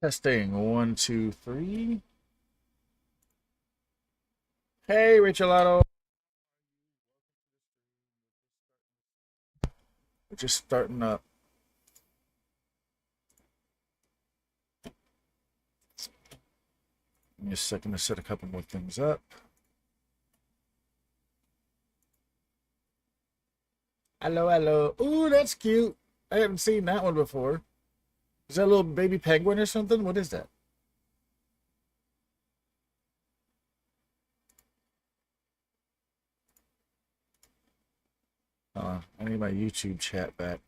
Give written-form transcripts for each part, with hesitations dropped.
Testing 1, 2, 3. Hey, Rachelado. We're just starting up. Give me a second to set a couple more things up. Hello, hello. Ooh, that's cute. I haven't seen that one before. Is that a little baby penguin or something? What is that? I need my YouTube chat back.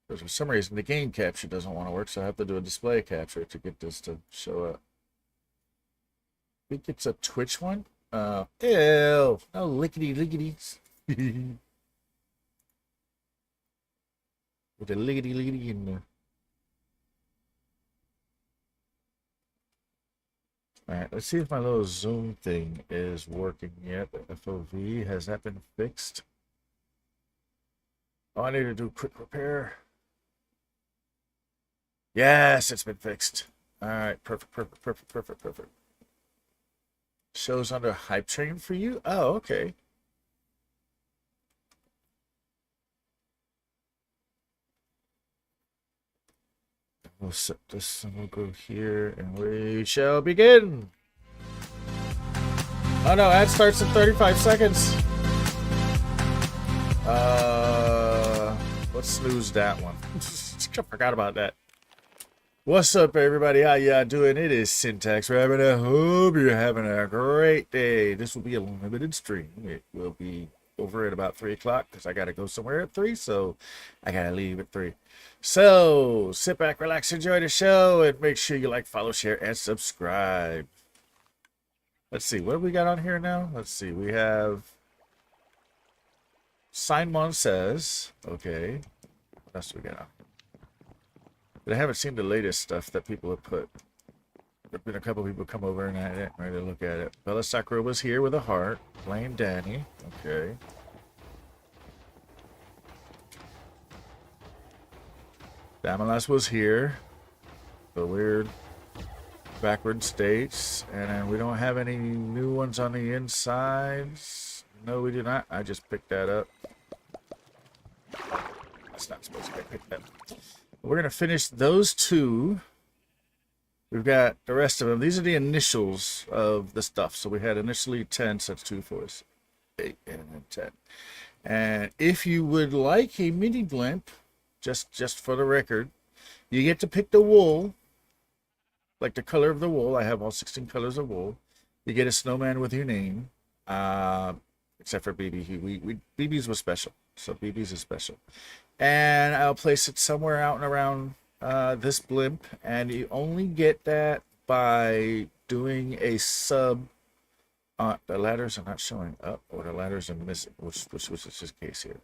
Because for some reason the game capture doesn't want to work, so I have to do a display capture to get this to show up. I think it's a Twitch one. Ew. No lickety lickities. With a lickety lickety in there. Alright, let's see if my little zoom thing is working yet. The FOV, has that been fixed? Oh, I need to do quick repair. Yes, it's been fixed. Alright, perfect. Shows under hype train for you? Oh, okay. We'll set this and we'll go here and we shall begin. Oh no, ad starts in 35 seconds. Let's snooze that one. I forgot about that. What's up, everybody? How y'all doing? It is Syntax Rabbit. I hope you're having a great day. This will be a limited stream. It will be over at about 3 o'clock because I got to go somewhere at 3, so I got to leave at 3. So, sit back, relax, enjoy the show, and make sure you like, follow, share, and subscribe. Let's see, what have we got on here now? Let's see, we have Simon Says. Okay. What else do we got on? But I haven't seen the latest stuff that people have put. There have been a couple people come over and I didn't really look at it. Bella Sakura was here with a heart, playing Danny. Okay. Damalas was here. The weird backward states. And then we don't have any new ones on the insides. No, we do not. I just picked that up. That's not supposed to be picked up. We're going to finish those two. We've got the rest of them. These are the initials of the stuff. So we had initially 10, so that's 2, 4, 8, and then 10. And if you would like a mini blimp, just for the record, you get to pick the wool, like the color of the wool. I have all 16 colors of wool. You get a snowman with your name, except for BB. BB's was special, so BB's is special. And I'll place it somewhere out and around this blimp, and you only get that by doing a sub. The ladders are not showing up, or the ladders are missing. Which is this case here?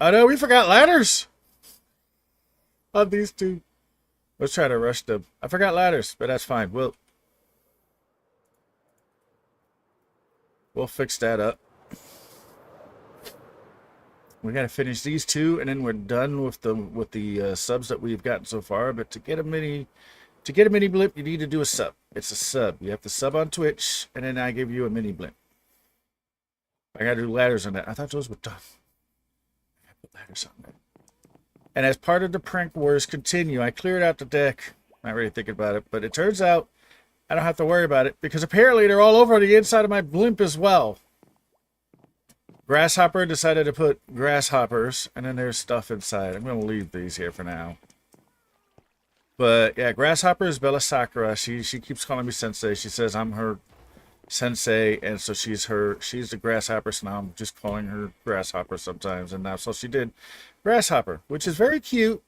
Oh no, we forgot ladders on these two. Let's try to rush them. I forgot ladders, but that's fine. We'll fix that up. We got to finish these two, and then we're done with the subs that we've gotten so far. But to get a mini blimp, you need to do a sub. It's a sub. You have to sub on Twitch, and then I give you a mini blimp. I got to do ladders on that. I thought those were done. I got to put ladders on that. And as part of the prank wars continue, I cleared out the deck. Not really thinking about it, but it turns out I don't have to worry about it because apparently they're all over the inside of my blimp as well. Grasshopper decided to put grasshoppers, and then there's stuff inside. I'm going to leave these here for now. But yeah, Grasshopper is Bella Sakura. She keeps calling me Sensei. She says I'm her Sensei, and so she's the Grasshopper. So now I'm just calling her Grasshopper sometimes. And now, so she did Grasshopper, which is very cute.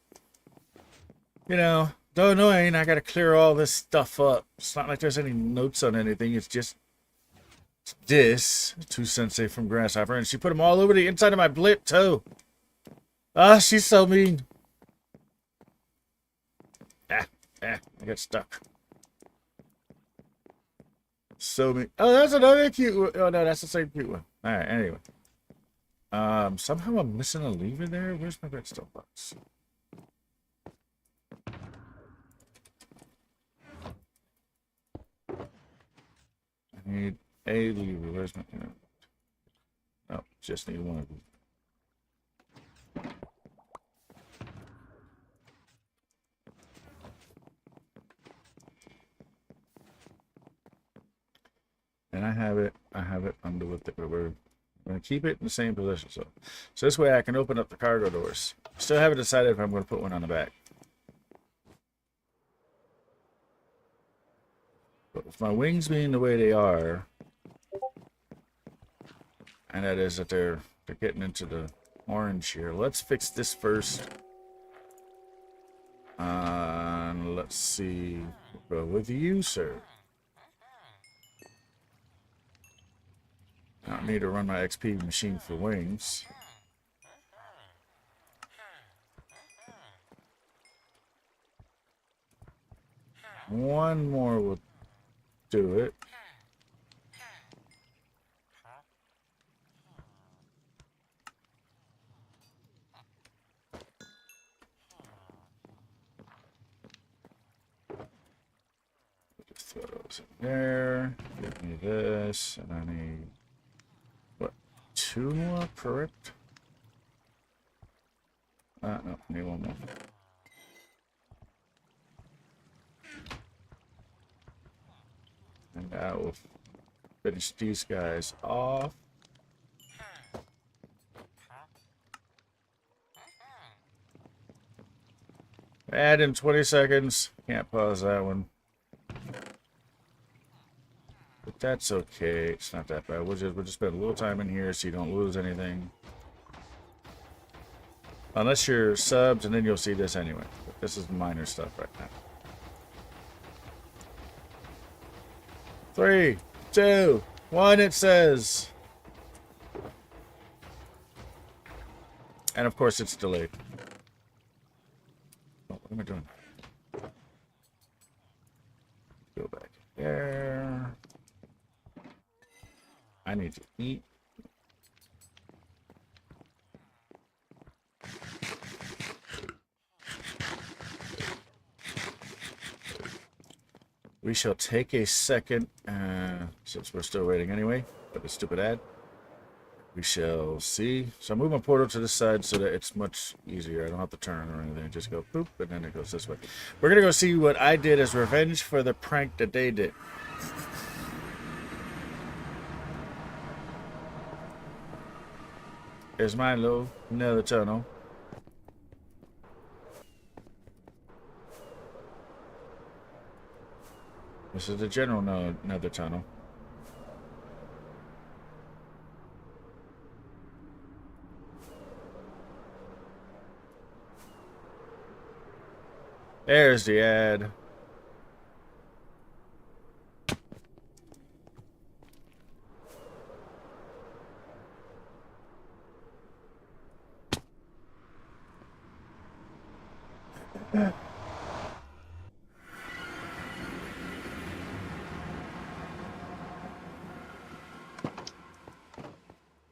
You know, though annoying, I got to clear all this stuff up. It's not like there's any notes on anything. It's just this to Sensei from Grasshopper, and she put them all over the inside of my blimp too. Ah, she's so mean. I got stuck. So mean. Oh, that's another cute one. Oh no, that's the same cute one. All right, anyway. Somehow I'm missing a lever there. Where's my redstone box? I need a lever. Where's my... Oh, just need one of them. And I have it under with it. We're going to keep it in the same position. So this way I can open up the cargo doors. Still haven't decided if I'm going to put one on the back. But with my wings being the way they are, and that is that they're getting into the orange here. Let's fix this first. Let's see. We'll go with you, sir. I don't need to run my XP machine for wings. One more will do it. Just throw those in there. Give me this, and I need... what? 2 more, correct? No, need 1 more. And that will finish these guys off. Add in 20 seconds. Can't pause that one. But that's okay. It's not that bad. We'll just spend a little time in here so you don't lose anything. Unless you're subs, and then you'll see this anyway. But this is minor stuff right now. 3, 2, 1, it says. And of course it's delayed. Oh, what am I doing? Go back there. I need to eat. We shall take a second, since we're still waiting anyway, for the stupid ad. We shall see. So I move my portal to this side so that it's much easier. I don't have to turn or anything. Just go boop, and then it goes this way. We're going to go see what I did as revenge for the prank that they did. Here's my little nether tunnel. This is the general nether tunnel. There's the ad.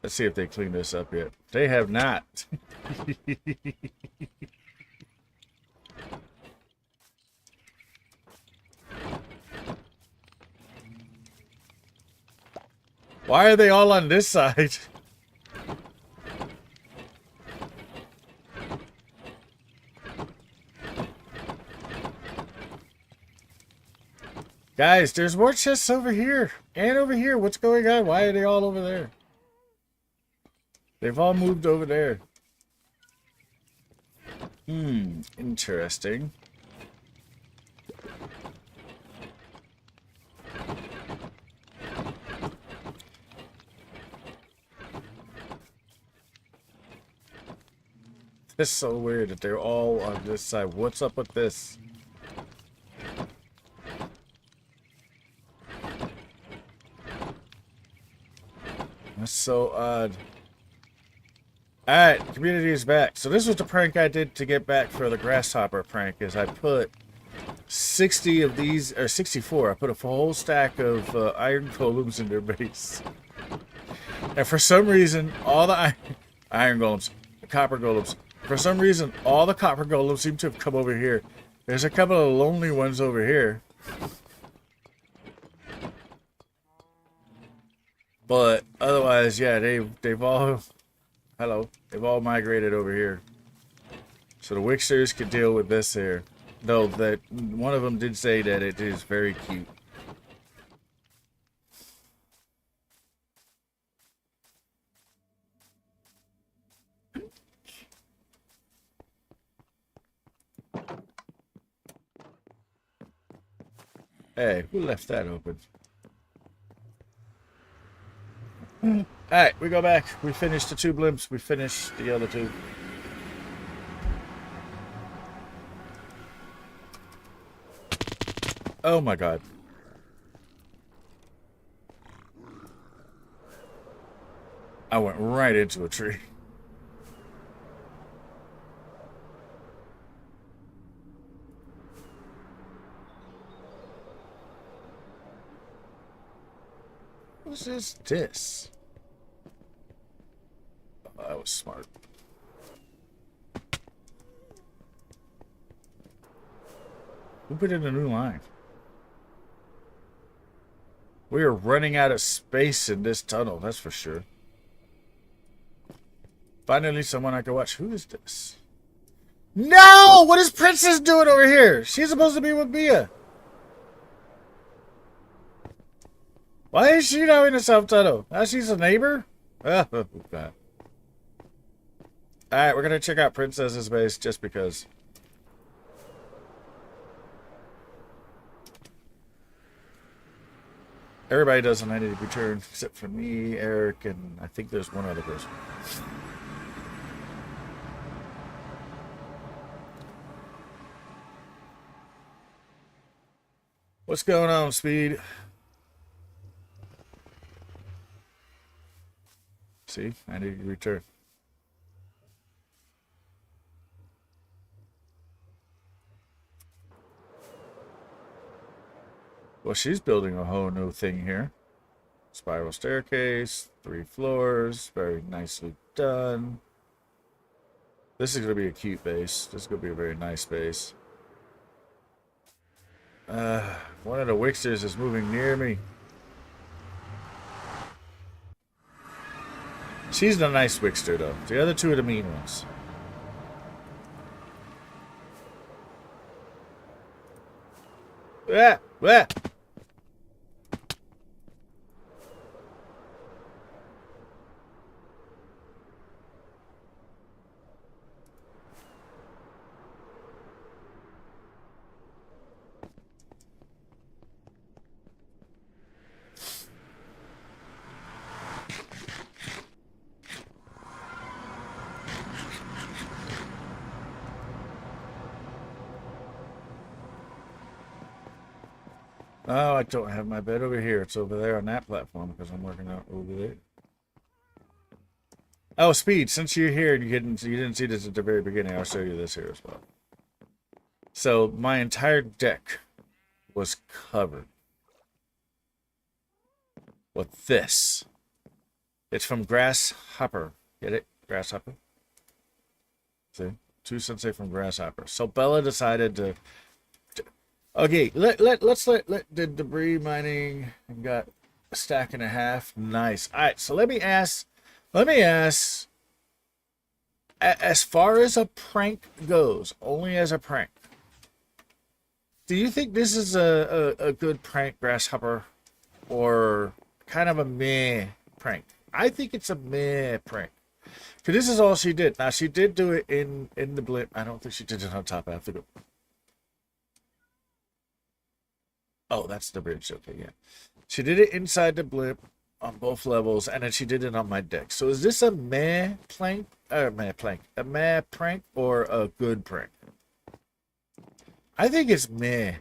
Let's see if they cleaned this up yet. They have not. Why are they all on this side? Guys, there's more chests over here and over here. What's going on? Why are they all over there? They've all moved over there. Interesting. It's so weird that they're all on this side. What's up with this? That's so odd. Alright, community is back. So this was the prank I did to get back for the grasshopper prank, is I put 60 of these, or 64. I put a whole stack of iron golems in their base. And for some reason, all the Iron golems. Copper golems. For some reason, all the copper golems seem to have come over here. There's a couple of lonely ones over here. But otherwise, yeah, they've all... Hello. They've all migrated over here. So the Wixers could deal with this here. Though that one of them did say that it is very cute. Hey, who left that open? Alright, we go back. We finished the 2 blimps. We finished the other 2. Oh my god. I went right into a tree. What is this? Oh, that was smart. Who put in a new line? We are running out of space in this tunnel, that's for sure. Finally, someone I can watch. Who is this? No! What is Princess doing over here? She's supposed to be with Mia. Why is she now in the self-tunnel? Now she's a neighbor? Oh, God. Alright, we're going to check out Princess's base just because. Everybody does an identity return except for me, Eric, and I think there's one other person. What's going on, Speed? See, I need to return. Well, she's building a whole new thing here. Spiral staircase, 3 floors, very nicely done. This is going to be a cute base. This is going to be a very nice base. One of the Wixers is moving near me. She's the nice Wixter, though. The other 2 are the mean ones. Ah! Ah! Oh, I don't have my bed over here. It's over there on that platform because I'm working out over there. Oh, Speed, since you're here and you didn't see this at the very beginning, I'll show you this here as well. So my entire deck was covered with this. It's from Grasshopper. Get it? Grasshopper? See? 2 sensei from Grasshopper. So Bella decided to... Okay, let's let the debris mining got a stack and a half. Nice. All right, so let me ask, as far as a prank goes, only as a prank, do you think this is a good prank, Grasshopper, or kind of a meh prank? I think it's a meh prank. Because this is all she did. Now, she did do it in the blimp. I don't think she did it on top. I have to go. Oh, that's the bridge. Okay, yeah. She did it inside the blimp on both levels, and then she did it on my deck. So is this a meh prank, a meh prank, or a good prank? I think it's meh.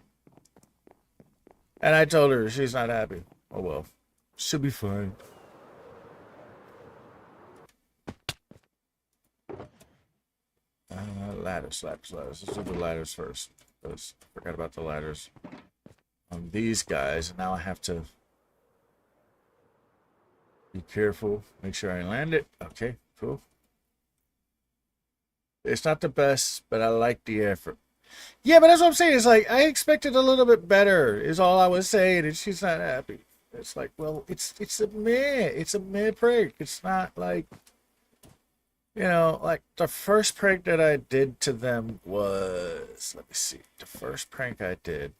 And I told her she's not happy. Oh well, she'll be fine. Ladders. Let's do the ladders first. Because I forgot about the ladders on these guys, and now I have to be careful, make sure I land it. Okay, cool. It's not the best, but I like the effort. Yeah, but that's what I'm saying. It's like I expected a little bit better. Is all I was saying, and she's not happy. It's like, well, it's a meh prank. It's not like, like the first prank that I did to them was, let me see, the first prank I did.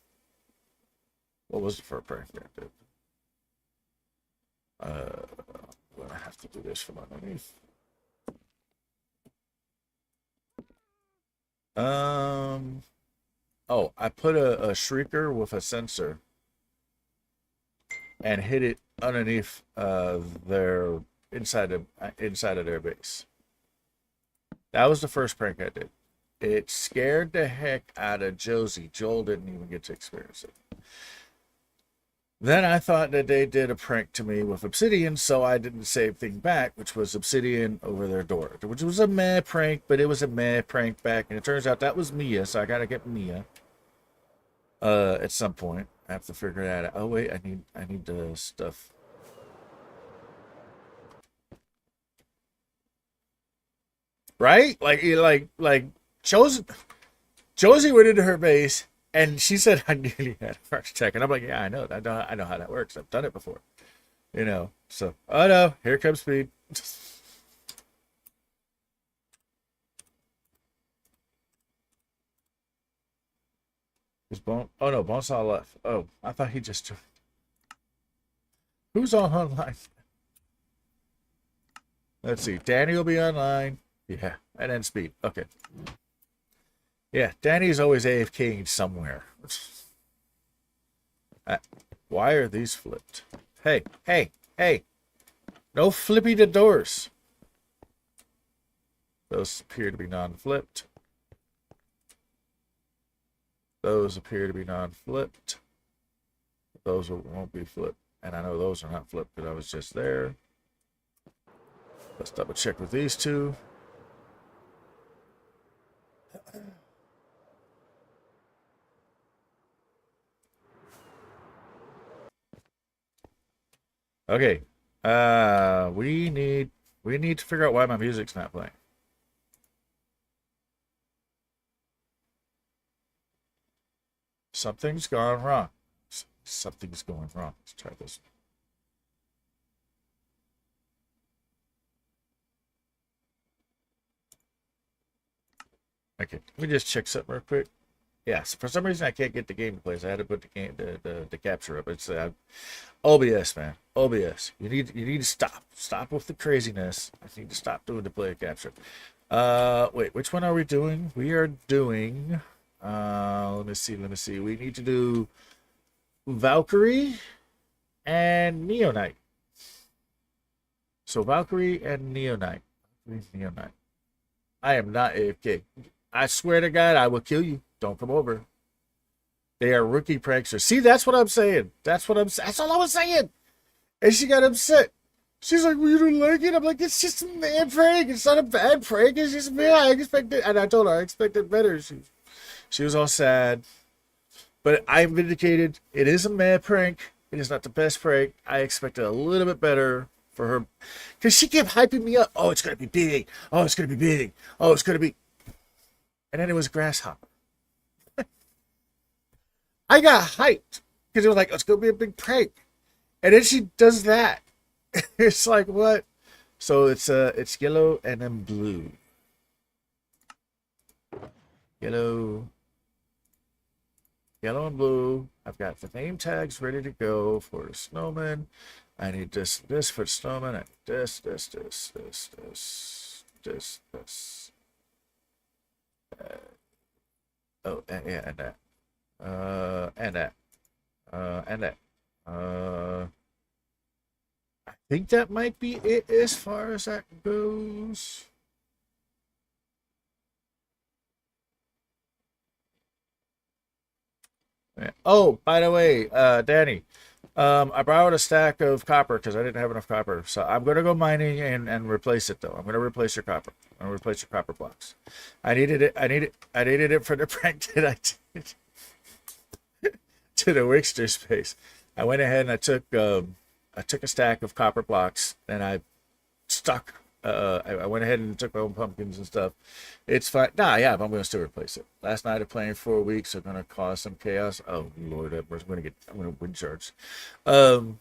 What was the first prank I did? I'm gonna have to do this from underneath. Oh, I put a shrieker with a sensor and hit it underneath their inside of their base. That was the first prank I did. It scared the heck out of Josie. Joel didn't even get to experience it. Then I thought that they did a prank to me with obsidian, so I did the same thing back, which was obsidian over their door, which was a meh prank, but it was a meh prank back, and it turns out that was Mia, so I gotta get Mia. At some point, I have to figure that out. Oh wait, I need the stuff. Right? Like Josie went into her base and she said I nearly had a heart attack, and I'm like, yeah, I know, I know how that works. I've done it before, So, oh no, here comes speed. Is Bone? Oh no, Bonesaw left. Oh, I thought he just joined. Who's on online? Let's see. Danny will be online. Yeah, and then Speed. Okay. Yeah, Danny's always AFKing somewhere. Why are these flipped? Hey, hey, hey. No flippy the doors. Those appear to be non-flipped. Those appear to be non-flipped. Those won't be flipped. And I know those are not flipped because I was just there. Let's double check with these two. Okay. We need to figure out why my music's not playing. Something's gone wrong. Something's going wrong. Let's try this. Okay, let me just check something real quick. Yes, for some reason I can't get the game to play, so I had to put the capture up. It's OBS, man. OBS. You need to stop. Stop with the craziness. I need to stop doing the play capture. Wait, which one are we doing? We are doing let me see. We need to do Valkyrie and Neonite. So Valkyrie and Neonite. Neonite. I am not AFK. I swear to God, I will kill you. Don't come over. They are rookie pranksters. See, that's what I'm saying. That's all I was saying. And she got upset. She's like, well, you don't like it? I'm like, it's just a bad prank. It's not a bad prank. It's just me. I expected, and I told her I expected better. She was all sad. But I vindicated. It is a mad prank. It is not the best prank. I expected a little bit better for her. Because she kept hyping me up. Oh, it's going to be big. Oh, it's going to be big. Oh, it's going to be. And then it was grasshopper. I got hyped because it was like, oh, it's going to be a big prank. And then she does that. It's like, what? So it's yellow and then blue. Yellow and blue. I've got the name tags ready to go for the snowman. I need this for the snowman. I need this. Oh, yeah, and that. And that. And that. I think that might be it as far as that goes. Oh, by the way, Danny, I borrowed a stack of copper because I didn't have enough copper. So I'm gonna go mining and replace it though. I'm gonna replace your copper. I'm gonna replace your copper blocks. I needed it for the prank that I did to the Wixter space. I went ahead and I took a stack of copper blocks and I stuck I went ahead and took my own pumpkins and stuff. It's fine. Nah, yeah, but I'm gonna still replace it. Last night of playing 4 weeks are gonna cause some chaos. Oh Lord, I'm gonna win charge. Um,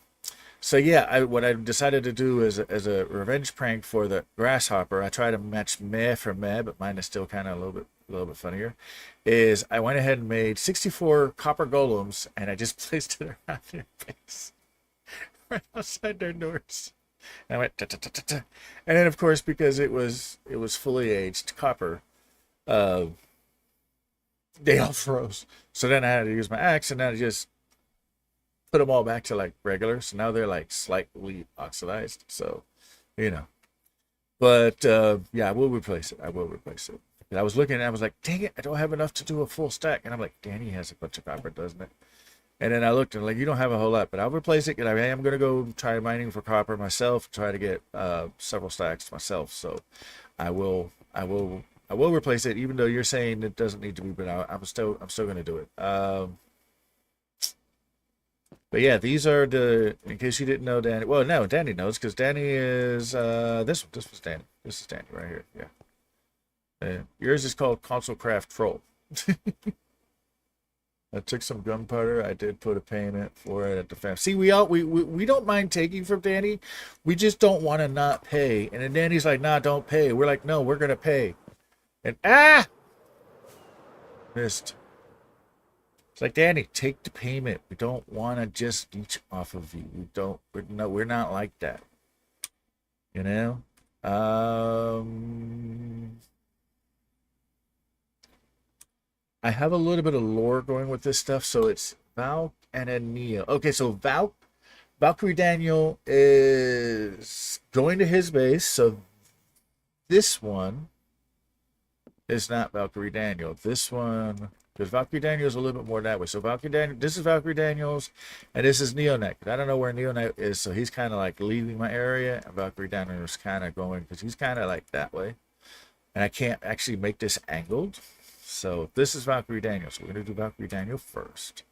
so yeah, what I decided to do is as a revenge prank for the grasshopper. I try to match meh for meh, but mine is still kind of a little bit funnier. Is I went ahead and made 64 copper golems, and I just placed it around their face, right outside their doors. And I went ta ta ta ta ta, and then of course because it was fully aged copper, uh, they all froze. So then I had to use my axe, and then I just put them all back to like regular. So now they're like slightly oxidized. So, you know. But yeah, I will replace it. I will replace it. And I was looking and I was like, dang it, I don't have enough to do a full stack. And I'm like, Danny has a bunch of copper, doesn't it? And then I looked and like, you don't have a whole lot, but I'll replace it. And I am going to go try mining for copper myself, try to get several stacks myself. So I will replace it, even though you're saying it doesn't need to be, but I'm still going to do it. But yeah, these are the, in case you didn't know, Danny. Well, no, Danny knows because Danny is this one. This was Danny. This is Danny right here. Yeah. Yours is called Console Craft Troll. I took some gunpowder. I did put a payment for it at the fam. See, we don't mind taking from Danny. We just don't want to not pay. And then Danny's like, nah, don't pay. We're like, no, we're gonna pay. And missed. It's like, Danny, take the payment. We don't want to just leech off of you. We're not like that. You know? I have a little bit of lore going with this stuff, so it's Valk and then Neo. Okay, so Valkyrie Daniel is going to his base, so this one is not Valkyrie Daniel. This one, because Valkyrie Daniel is a little bit more that way. So Valkyrie Daniel, this is Valkyrie Daniels, and this is Neonet. I don't know where Neonet is, so he's kind of like leaving my area, and Valkyrie Daniel is kind of going, because he's kind of like that way. And I can't actually make this angled. So this is Valkyrie Daniel. So we're going to do Valkyrie Daniel first.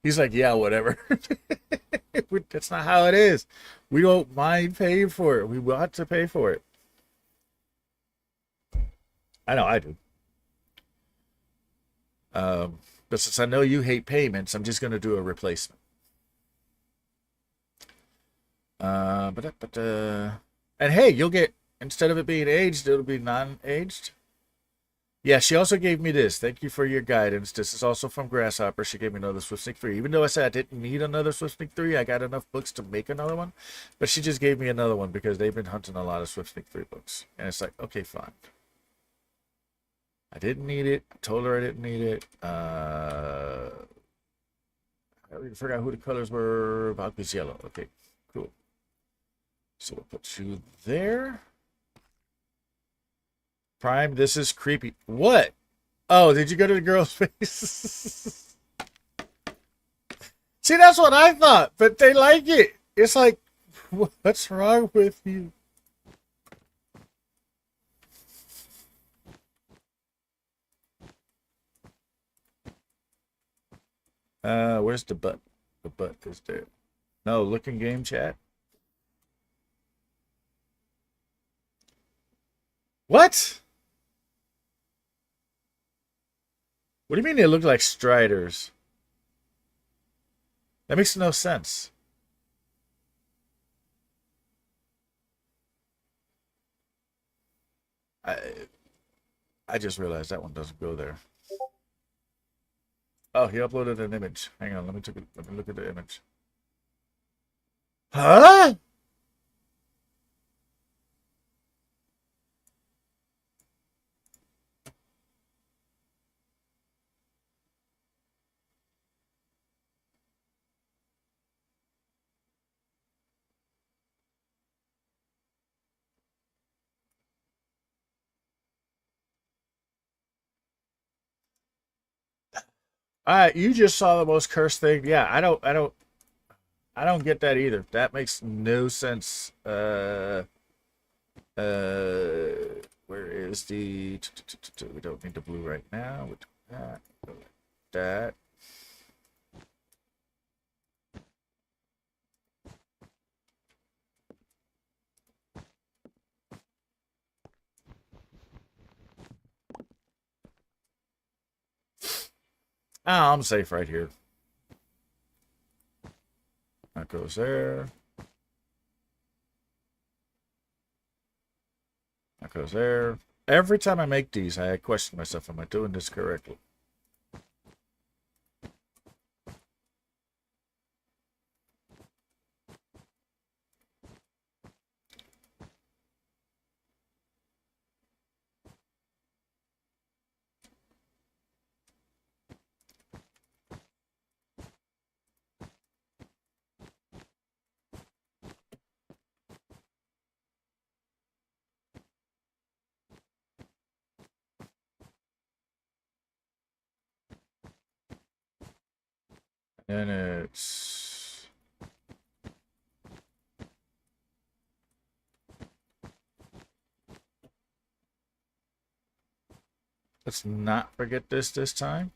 He's like, yeah, whatever. That's not how it is. We don't mind paying for it. We want to pay for it. I know I do. But since I know you hate payments, I'm just going to do a replacement. And hey, you'll get, instead of it being aged, it'll be non-aged. Yeah, she also gave me this. Thank you for your guidance. This is also from Grasshopper. She gave me another Swift Sneak 3. Even though I said I didn't need another Swift Sneak 3, I got enough books to make another one. But she just gave me another one because they've been hunting a lot of Swift Sneak 3 books. And it's like, okay, fine. I didn't need it. I told her I didn't need it. I already forgot who the colors were. About this yellow. Okay, cool. So we'll put you there. Prime, this is creepy. What? Oh, did you go to the girl's face? See, that's what I thought, but they like it. It's like, what's wrong with you? Where's the butt? The butt is there. No, look in game chat. What? What do you mean they look like striders? That makes no sense. I I just realized that one doesn't go there. Oh, he uploaded an image. Hang on, let me look at the image. Huh? You just saw the most cursed thing. Yeah, I don't get that either. That makes no sense. Where is the? We don't need the blue right now. that, that. Ah, I'm safe right here. That goes there. That goes there. Every time I make these, I question myself, am I doing this correctly? And it's... Let's not forget this time.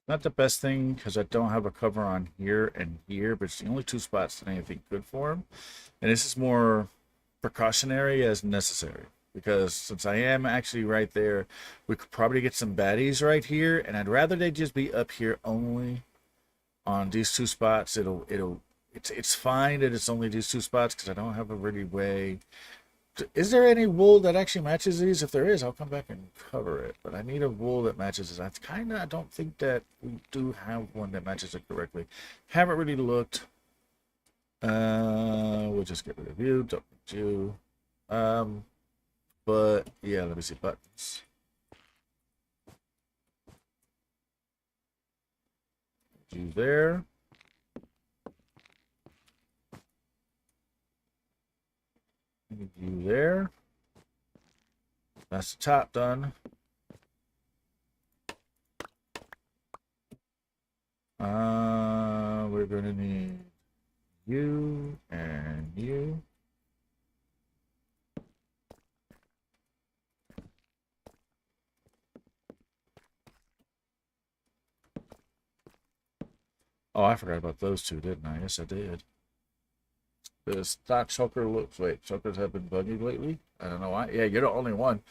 Not the best thing because I don't have a cover on here and here, but it's the only two spots that anything good for him. And this is more precautionary as necessary because since I am actually right there, we could probably get some baddies right here, and I'd rather they just be up here only on these two spots. It's fine that it's only these two spots because I don't have a really way. Is there any wool that actually matches these? If there is, I'll come back and cover it. But I need a wool that matches this. I don't think that we do have one that matches it correctly. Haven't really looked. We'll just get rid of you. Don't need you. But yeah, let me see buttons. You there. You there. That's the top done. We're gonna need you and you. Oh, I forgot about those two, didn't I? Yes, I did. The stock choker looks... Wait, chokers have been buggy lately? I don't know why. Yeah, you're the only one.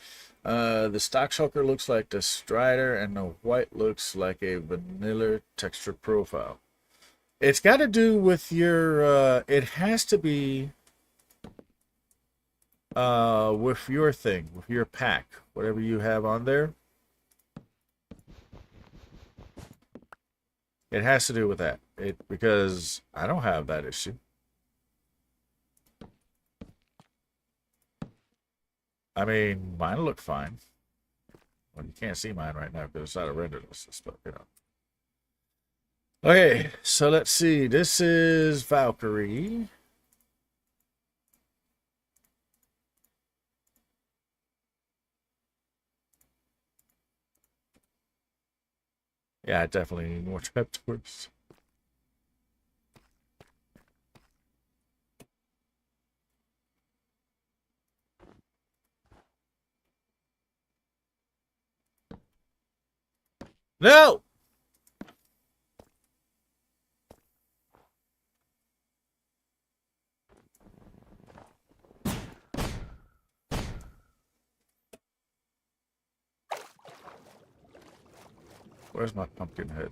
The stock choker looks like the Strider, and the white looks like a vanilla texture profile. It's got to do with your... it has to be... with your thing, with your pack, whatever you have on there. It has to do with that. Because I don't have that issue. I mean, mine look fine. Well, you can't see mine right now because it's out of renderless, but you know. Okay, so let's see. This is Valkyrie. Yeah, I definitely need more trapdoors. No! Where's my pumpkin head?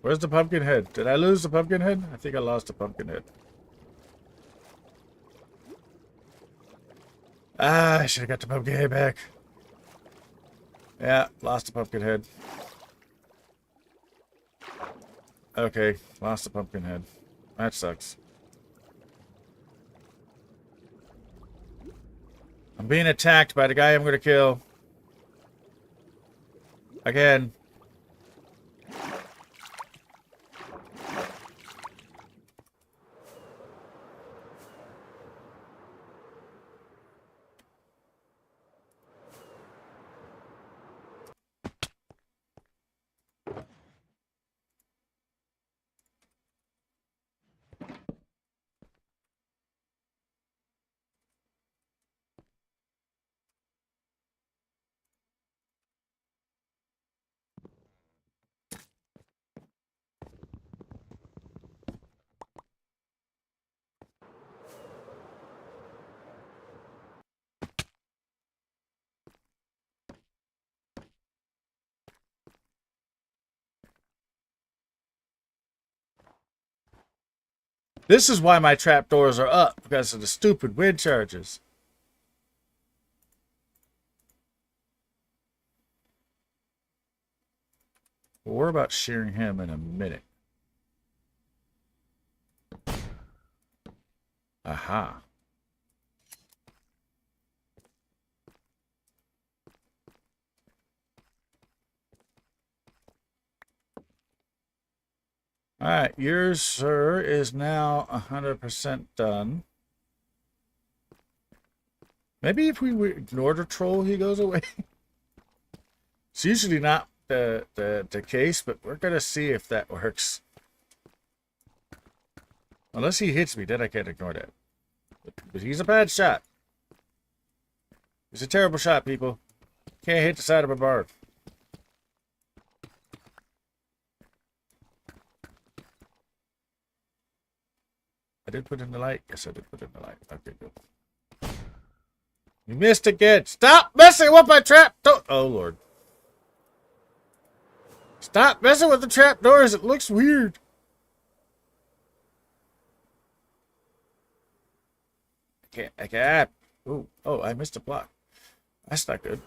Where's the pumpkin head? Did I lose the pumpkin head? I think I lost the pumpkin head. Ah, I should have got the pumpkin head back. Yeah, lost a pumpkin head. Okay, lost a pumpkin head. That sucks. I'm being attacked by the guy I'm gonna kill. Again. This is why my trapdoors are up, because of the stupid wind charges. We'll worry about shearing him in a minute. Aha. Alright, yours, sir, is now 100% done. Maybe if we ignore the troll, he goes away. It's usually not the case, but we're going to see if that works. Unless he hits me, then I can't ignore that. But he's a bad shot. He's a terrible shot, people. Can't hit the side of a bar. I did put in the light. Yes, I did put in the light. Okay, good. You missed again. Stop messing with my trap door. Oh, Lord. Stop messing with the trap doors. It looks weird. I can't. Oh, I missed a block. That's not good.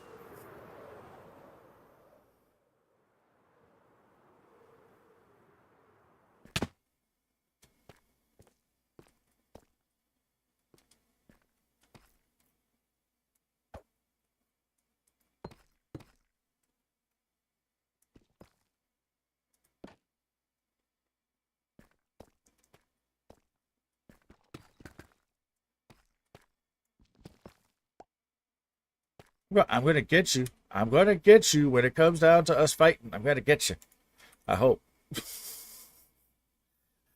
I'm going to get you. I'm going to get you when it comes down to us fighting. I'm going to get you. I hope.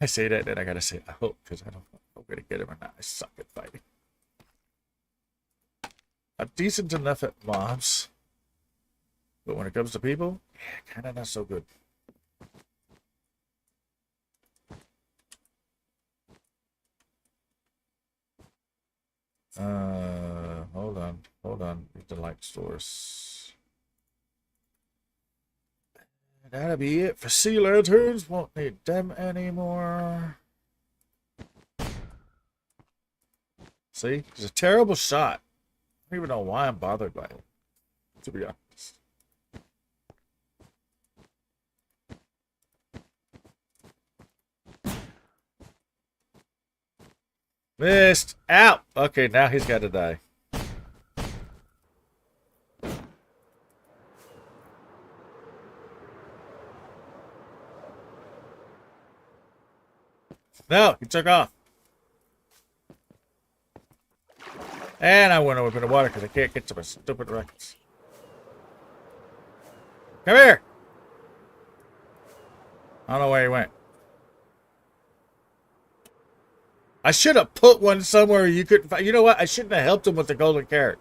I say that, then I got to say I hope, because I don't know if I'm going to get him or not. I suck at fighting. I'm decent enough at mobs. But when it comes to people, yeah, kind of not so good. Hold on. Need the light source. That'll be it for sea lanterns. Won't need them anymore. See? He's a terrible shot. I don't even know why I'm bothered by it, to be honest. Missed. Out. Okay, now he's got to die. No, he took off. And I went over the water because I can't get to my stupid rockets. Come here. I don't know where he went. I should have put one somewhere you couldn't find. You know what? I shouldn't have helped him with the golden carrot.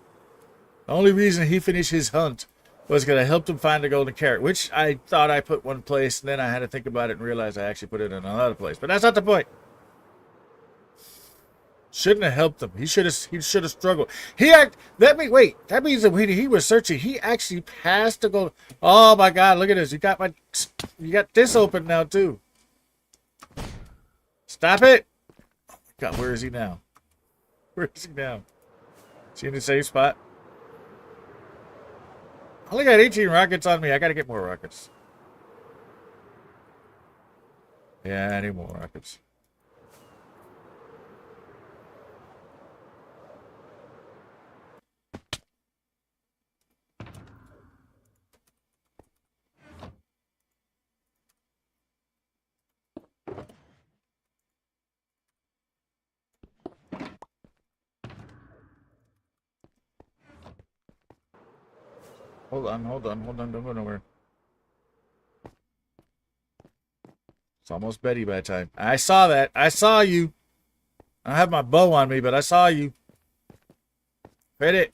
The only reason he finished his hunt was going to help him find the golden carrot, which I thought I put one place, and then I had to think about it and realize I actually put it in another place. But that's not the point. Shouldn't have helped him. He should have struggled. That means that when he was searching, he actually passed the golden. Oh my God! Look at this. You got this open now too. Stop it! Oh my God, where is he now? Where is he now? Is he in the safe spot? I only got 18 rockets on me. I gotta get more rockets. Yeah, I need more rockets. Hold on, hold on, hold on. Don't go nowhere. It's almost Betty by time. I saw that. I saw you. I don't have my bow on me, but I saw you. Hit it.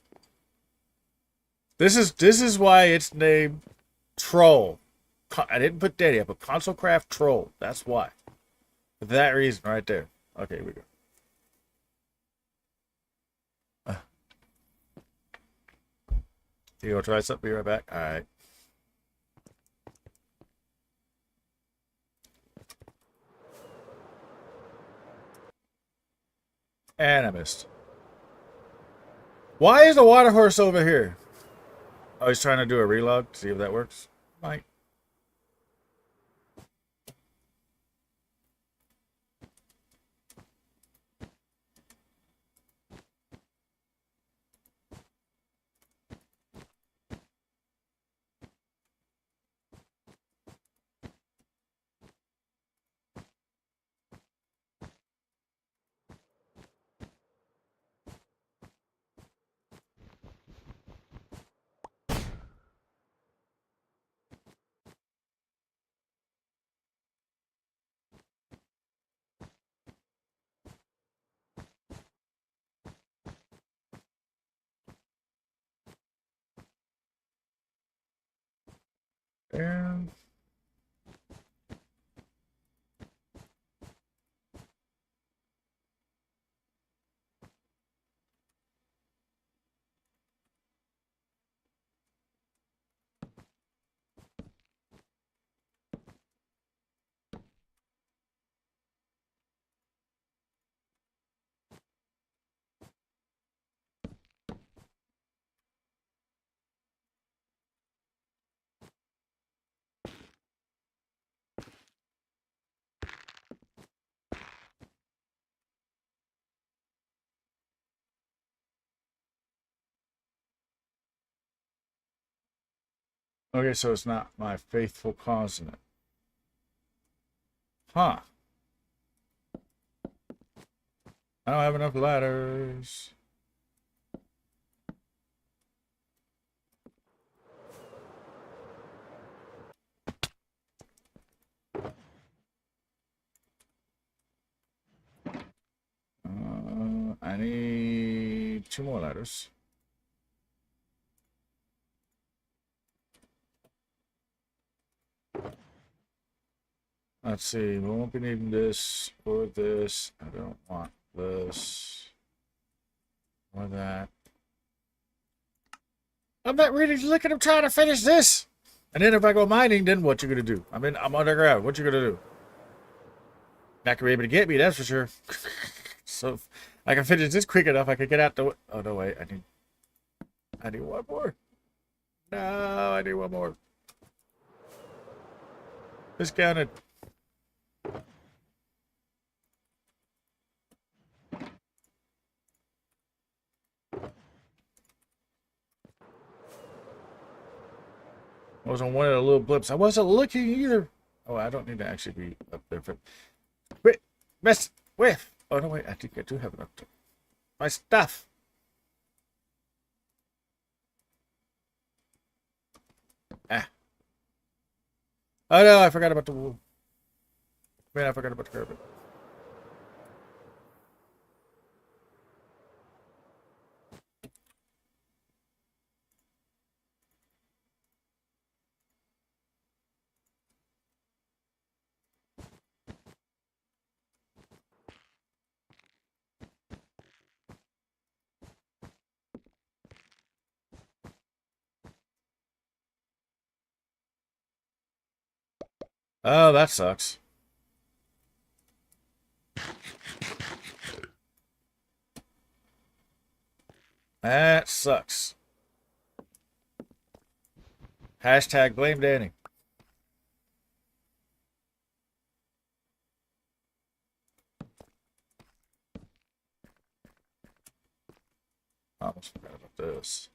This is why it's named Troll. I didn't put Daddy. I put Console Craft Troll. That's why. For that reason, right there. Okay, here we go. You go try something. Be right back. All right. And I missed. Why is the water horse over here? Oh, he's trying to do a relog. See if that works. Might. And okay, so it's not my faithful consonant. Huh. I don't have enough ladders. I need 2 more ladders. Let's see. We won't be needing this or this. I don't want this or that. I'm not really looking. I'm trying to finish this. And then if I go mining, then what you gonna do? I'm underground. What you gonna do? Not gonna be able to get me, that's for sure. So if I can finish this quick enough, I can get out the. Oh no, wait. I need one more. No, I need one more. Discounted. I was on one of the little blips. I wasn't looking either. Oh, I don't need to actually be up there. Wait, mess with. Oh no, wait. I think I do have enough. My stuff. Ah. Oh no, I forgot about the wool. Man, I forgot about the carpet. Oh, that sucks. That sucks. Hashtag blame Danny. Almost forgot about this.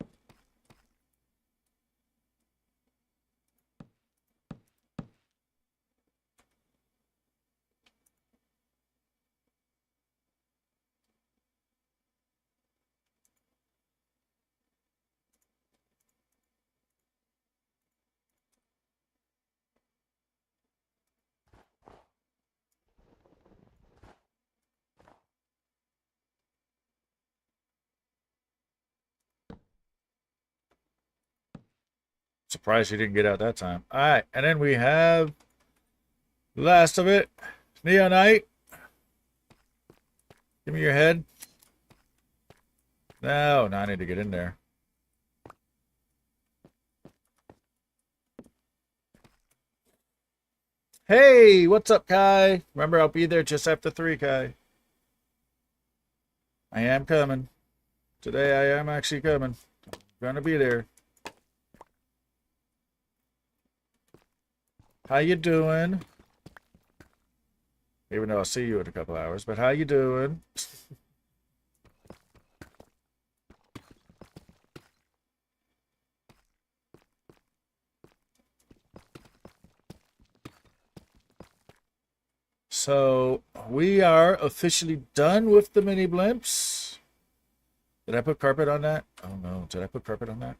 Surprised he didn't get out that time. All right, and then we have the last of it. Neonite. Give me your head. No, I need to get in there. Hey, what's up, Kai? Remember, I'll be there just after 3, Kai. I am coming. Today I am actually coming. Gonna be there. How you doing? Even though I'll see you in a couple hours, but how you doing? So we are officially done with the mini blimps. Did I put carpet on that? Oh no, did I put carpet on that?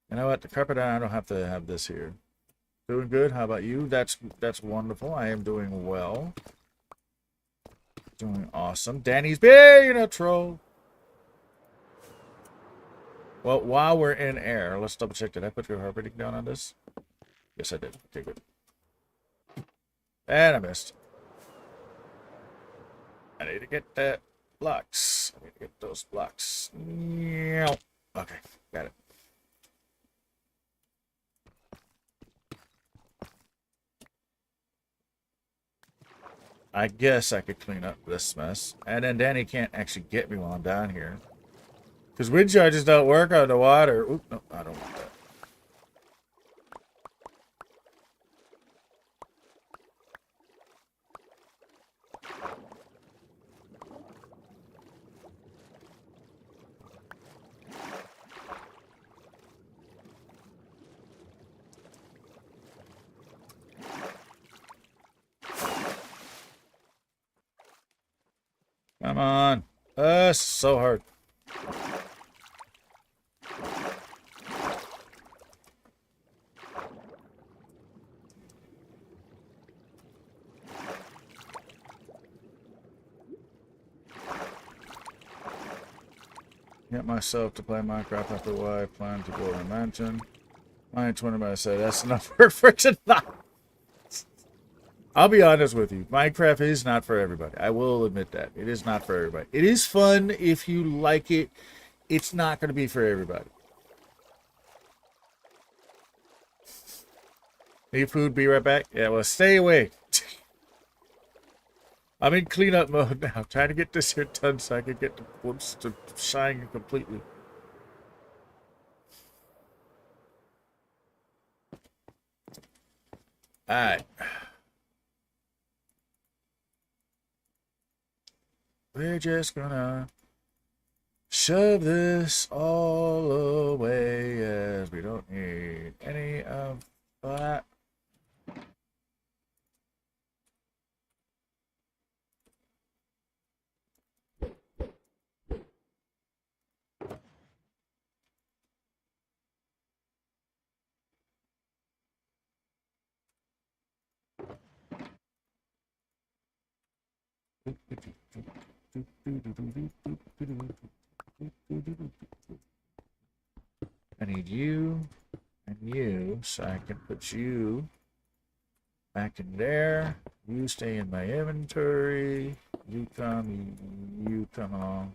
You know what? The carpet, I don't have to have this here. Doing good. How about you? That's wonderful. I am doing well. Doing awesome. Danny's being a troll. Well, while we're in air, let's double check. Did I put your carpeting down on this? Yes, I did. Okay, good. And I missed. I need to get that blocks. I need to get those blocks. Okay, got it. I guess I could clean up this mess. And then Danny can't actually get me while I'm down here. Because wind charges don't work on the water. Oop, no, I don't want that. Come on. So hard. Get myself to play Minecraft after a while. I plan to build a mansion. My twin might say that's enough work for tonight. I'll be honest with you. Minecraft is not for everybody. I will admit that. It is not for everybody. It is fun if you like it. It's not going to be for everybody. Need food? Be right back. Yeah, well, stay away. I'm in cleanup mode now. Trying to get this here done so I can get the whoops to shine completely. Alright. We're just gonna shove this all away as we don't need any of that. I need you and you, so I can put you back in there. You stay in my inventory. You come along.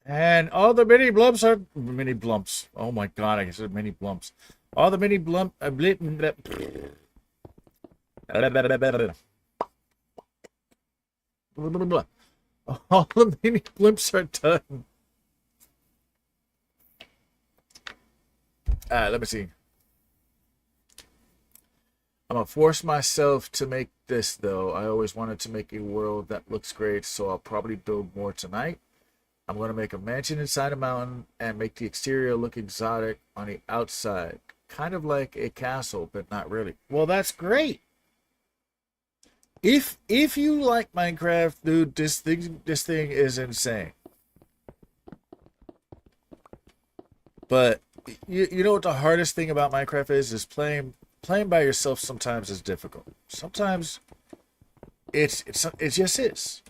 And all the mini blumps are mini blumps. Oh my god, I said mini blumps. All the mini blump All the mini blimps are done. Let me see. I'm gonna force myself to make this though. I always wanted to make a world that looks great, so I'll probably build more tonight. I'm gonna make a mansion inside a mountain and make the exterior look exotic on the outside. Kind of like a castle, but not really. Well, that's great. If you like Minecraft, dude, this thing is insane. But you know what the hardest thing about Minecraft is playing by yourself sometimes is difficult. Sometimes it just is.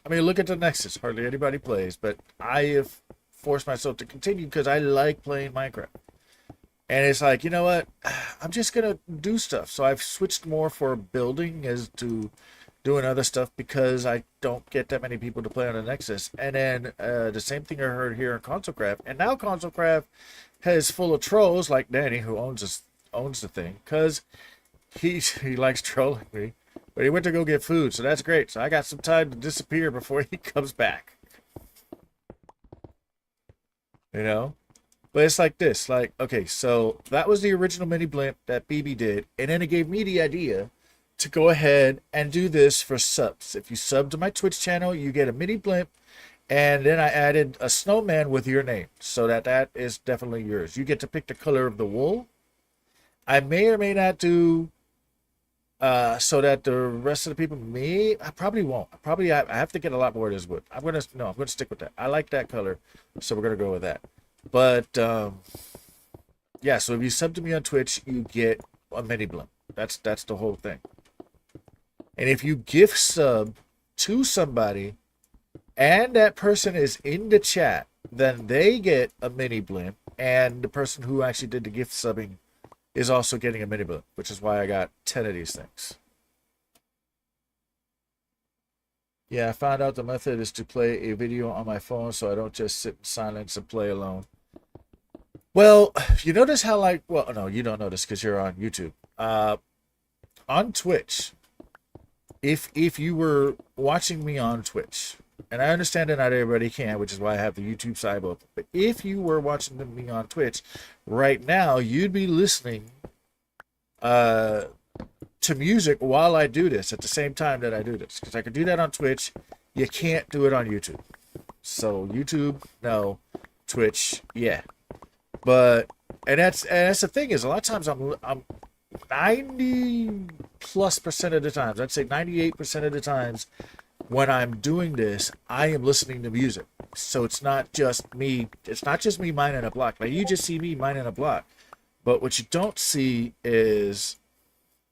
I mean, look at the Nexus. Hardly anybody plays, but I have forced myself to continue because I like playing Minecraft. And it's like, you know what? I'm just going to do stuff. So I've switched more for building as to doing other stuff because I don't get that many people to play on the Nexus. And then the same thing I heard here in ConsoleCraft. And now ConsoleCraft is full of trolls like Danny, who owns the thing, because he likes trolling me. But he went to go get food, so that's great. So I got some time to disappear before he comes back. You know? But it's like this. Like, okay, so that was the original mini blimp that BB did. And then it gave me the idea to go ahead and do this for subs. If you sub to my Twitch channel, you get a mini blimp. And then I added a snowman with your name. So that is definitely yours. You get to pick the color of the wool. I may or may not do... so that the rest of the people I probably won't. I have to get a lot more of this wood. I'm gonna stick with that. I like that color, so we're gonna go with that. But yeah, so if you sub to me on Twitch, you get a mini blimp. That's the whole thing. And if you gift sub to somebody and that person is in the chat, then they get a mini blimp, and the person who actually did the gift subbing is also getting a mini blimp, which is why I got 10 of these things. Yeah, I found out the method is to play a video on my phone so I don't just sit in silence and play alone. Well, you notice how well, no, you don't notice because you're on YouTube. On Twitch, if you were watching me on Twitch, and I understand that not everybody can, which is why I have the YouTube side open. But if you were watching me on Twitch right now, you'd be listening to music while I do this at the same time that I do this. Because I could do that on Twitch. You can't do it on YouTube. So YouTube, no. Twitch, yeah. But and that's the thing is a lot of times I'm 90+% of the times, I'd say 98% of the times, when I'm doing this, I am listening to music. So it's not just me. It's not just me mining a block. Now you just see me mining a block. But what you don't see is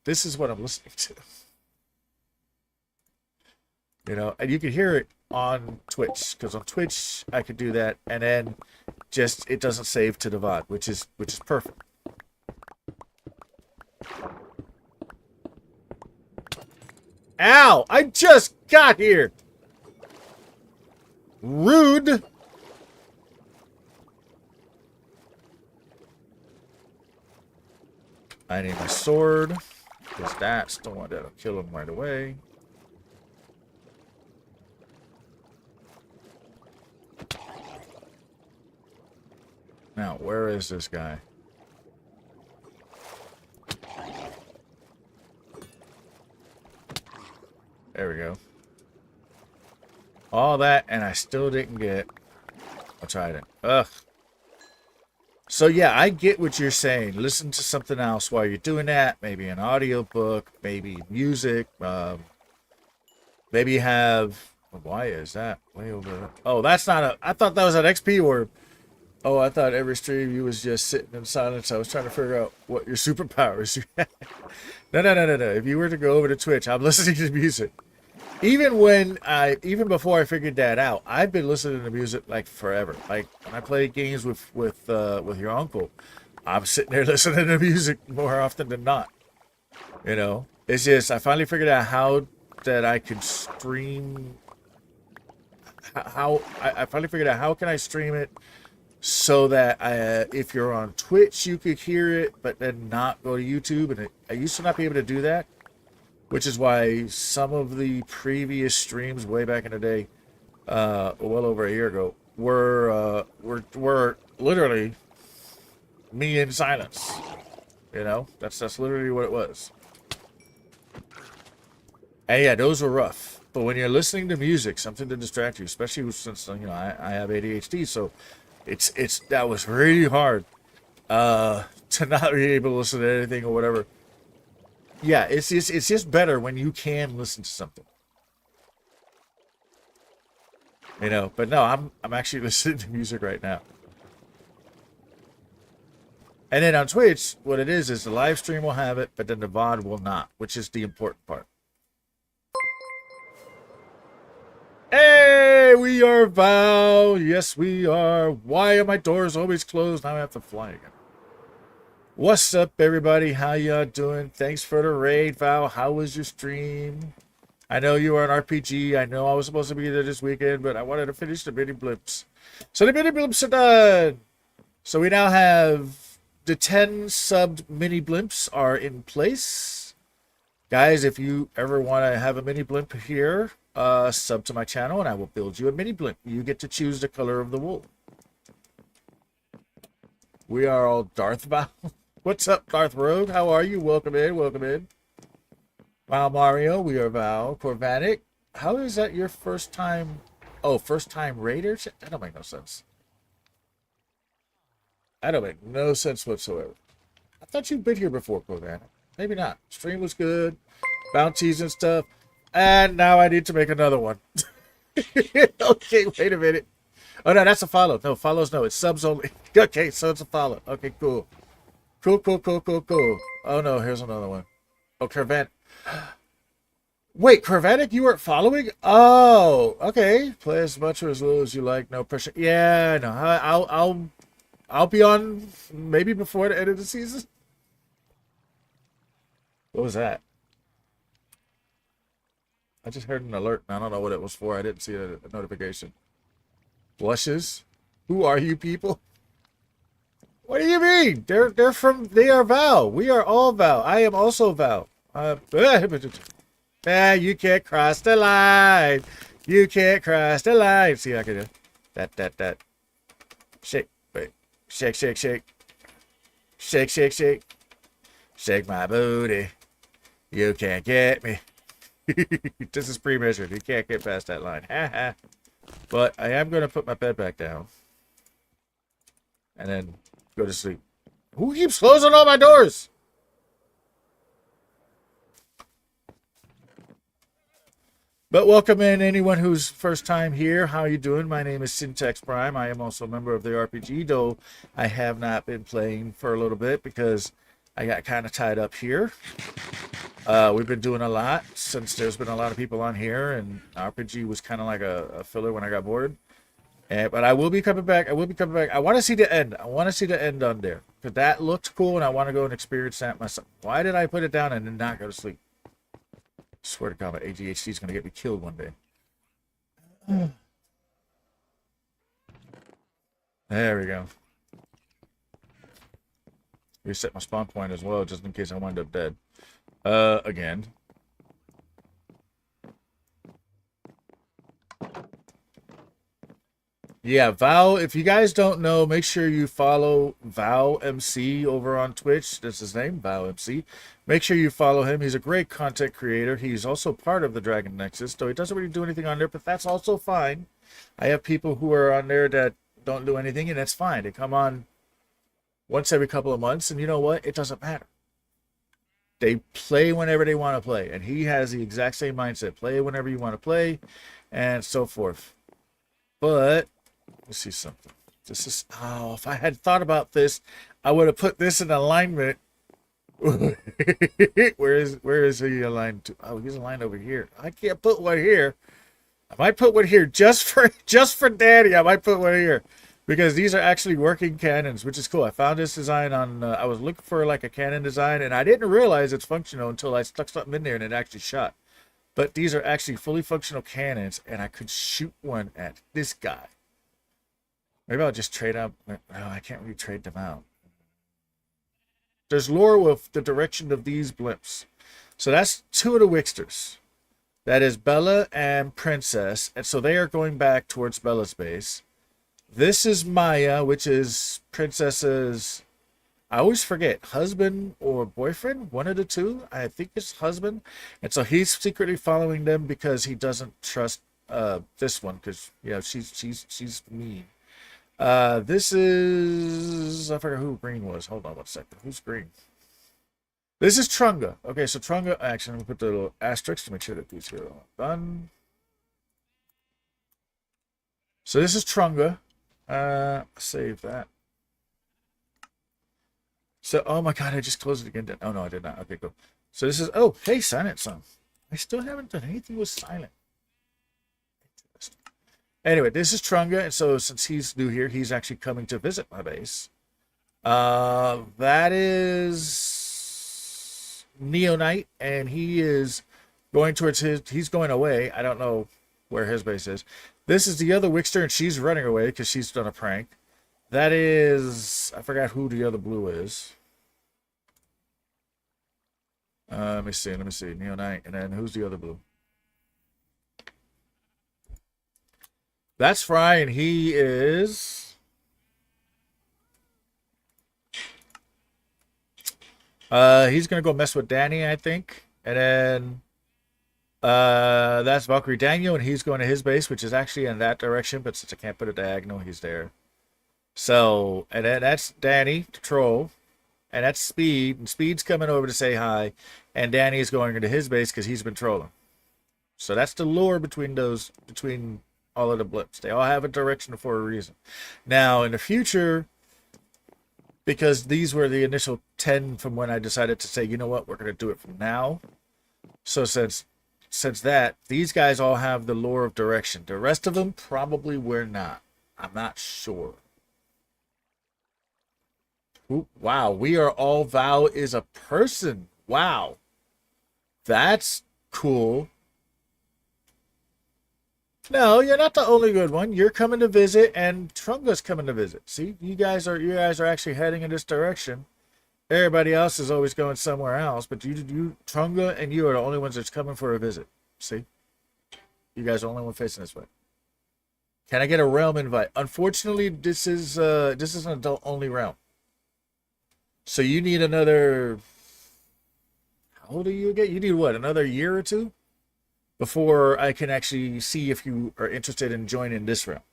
this is what I'm listening to. You know, and you can hear it on Twitch, because on Twitch I could do that, and then just it doesn't save to the VOD, which is perfect. Ow! I just got here! Rude! I need my sword, because that's the one that'll kill him right away. Now, where is this guy? There we go. All that, and I still didn't get... I'll try it. Ugh. So, yeah, I get what you're saying. Listen to something else while you're doing that. Maybe an audiobook, maybe music. Maybe have... Why is that? Way over there. Oh, that's not a... I thought that was an XP orb. Oh, I thought every stream you was just sitting in silence. I was trying to figure out what your superpowers you had. No. If you were to go over to Twitch, I'm listening to music. Even before I figured that out, I've been listening to music like forever. Like when I play games with your uncle, I'm sitting there listening to music more often than not. You know, it's just I finally figured out how that I could stream. I finally figured out how can I stream it so that if you're on Twitch, you could hear it, but then not go to YouTube. And I used to not be able to do that. which is why some of the previous streams way back in the day, well over a year ago, were literally me in silence. You know, that's literally what it was. And yeah, those were rough. But when you're listening to music, something to distract you, especially since I have ADHD, so that was really hard to not be able to listen to anything or whatever. Yeah, it's just better when you can listen to something. You know, but no, I'm actually listening to music right now. And then on Twitch, what it is the live stream will have it, but then the VOD will not, which is the important part. Hey, we are Val. Yes, we are. Why are my doors always closed? Now I have to fly again. What's up, everybody? How y'all doing? Thanks for the raid, Val. How was your stream? I know you are an RPG. I know I was supposed to be there this weekend, but I wanted to finish the mini blimps. So the mini blimps are done. So we now have the 10 subbed mini blimps are in place. Guys, if you ever want to have a mini blimp here, sub to my channel and I will build you a mini blimp. You get to choose the color of the wool. We are all Darth Val. What's up, Darth Rogue? How are you? Welcome in. Welcome in. Wow, Mario. We are Val. Corvatic. How is that your first time? Oh, first time Raiders? That don't make no sense. That don't make no sense whatsoever. I thought you'd been here before, Corvatic. Maybe not. Stream was good. Bounties and stuff. And now I need to make another one. Okay, wait a minute. Oh, no, that's a follow. No, follows, no. It's subs only. Okay, so it's a follow. Okay, cool. Cool. Oh, no, here's another one. Oh, Curvant. Wait, Curvatic, you weren't following? Oh, okay. Play as much or as little as you like. No pressure. Yeah, no, I'll be on maybe before the end of the season. What was that? I just heard an alert. I don't know what it was for. I didn't see a notification. Blushes? Who are you people? What do you mean? They are Val. We are all Val. I am also Val. You can't cross the line. You can't cross the line. See, I can do that. Shake. Wait. Shake. Shake my booty. You can't get me. This is pre-measured. You can't get past that line. But I am going to put my bed back down. And then go to sleep. Who keeps closing all my doors? But welcome in anyone who's first time here. How are you doing? My name is Syntax Prime. I am also a member of the RPG, though I have not been playing for a little bit because I got kind of tied up here. We've been doing a lot since there's been a lot of people on here, and RPG was kind of like a filler when I got bored. But I will be coming back. I want to see the end. I want to see the end on there because that looked cool, and I want to go and experience that myself. Why did I put it down and then not go to sleep? I swear to God, my ADHD is going to get me killed one day. There we go. Reset my spawn point as well, just in case I wind up dead. Again. Yeah, Val, if you guys don't know, make sure you follow Val MC over on Twitch. That's his name, Val MC. Make sure you follow him. He's a great content creator. He's also part of the dragonnexus, though he doesn't really do anything on there, but that's also fine. I have people who are on there that don't do anything, and that's fine. They come on once every couple of months, and you know what? It doesn't matter. They play whenever they want to play, and he has the exact same mindset. Play whenever you want to play, and so forth. But let's see something. This is if I had thought about this, I would have put this in alignment. Where is he aligned to? Oh, he's aligned over here. I can't put one here. I might put one here just for Daddy. I might put one here. Because these are actually working cannons, which is cool. I found this design on, I was looking for like a cannon design, and I didn't realize it's functional until I stuck something in there and it actually shot. But these are actually fully functional cannons, and I could shoot one at this guy. Maybe I'll just trade out. No, I can't really trade them out. There's lore with the direction of these blimps. So that's two of the Wixters. That is Bella and Princess. And so they are going back towards Bella's base. This is Maya, which is Princess's, I always forget, husband or boyfriend, one of the two. I think it's husband. And so he's secretly following them because he doesn't trust this one, because she's mean. This is, I forgot who green was. Hold on one second. Who's green? This is Trunga. Okay, so Trunga, actually, I'm going to put the little asterisk to make sure that these are all done. So this is Trunga. Save that. So, oh my god, I just closed it again. Oh no, I did not. Okay, cool. So this is, oh, hey, Silent Sun. I still haven't done anything with Silent. Anyway, this is Trunga, and so since he's new here, he's actually coming to visit my base. That is Neonite, and he is going towards he's going away. I don't know where his base is. This is the other Wixter, and she's running away because she's done a prank. That is, I forgot who the other blue is. Let me see, Neonite, and then who's the other blue? That's Fry, and he is... he's going to go mess with Danny, I think. And then... that's Valkyrie Daniel, and he's going to his base, which is actually in that direction, but since I can't put a diagonal, he's there. So, and then that's Danny, the troll. And that's Speed, and Speed's coming over to say hi. And Danny is going into his base because he's been trolling. So that's the lore between all of the blips. They all have a direction for a reason. Now, in the future, because these were the initial 10 from when I decided to say, you know what, we're going to do it from now. So since that, these guys all have the lore of direction. The rest of them probably were not. I'm not sure. Ooh, wow, we are all Val is a person. Wow. That's cool. No, you're not the only good one. You're coming to visit, and Trunga's coming to visit. See, you guys are actually heading in this direction. Everybody else is always going somewhere else, but you Trunga and you are the only ones that's coming for a visit. See, you guys are the only one facing this way. Can I get a realm invite? Unfortunately, this is an adult only realm. So you need another. How old are you again? You need what? Another year or two before I can actually see if you are interested in joining this realm.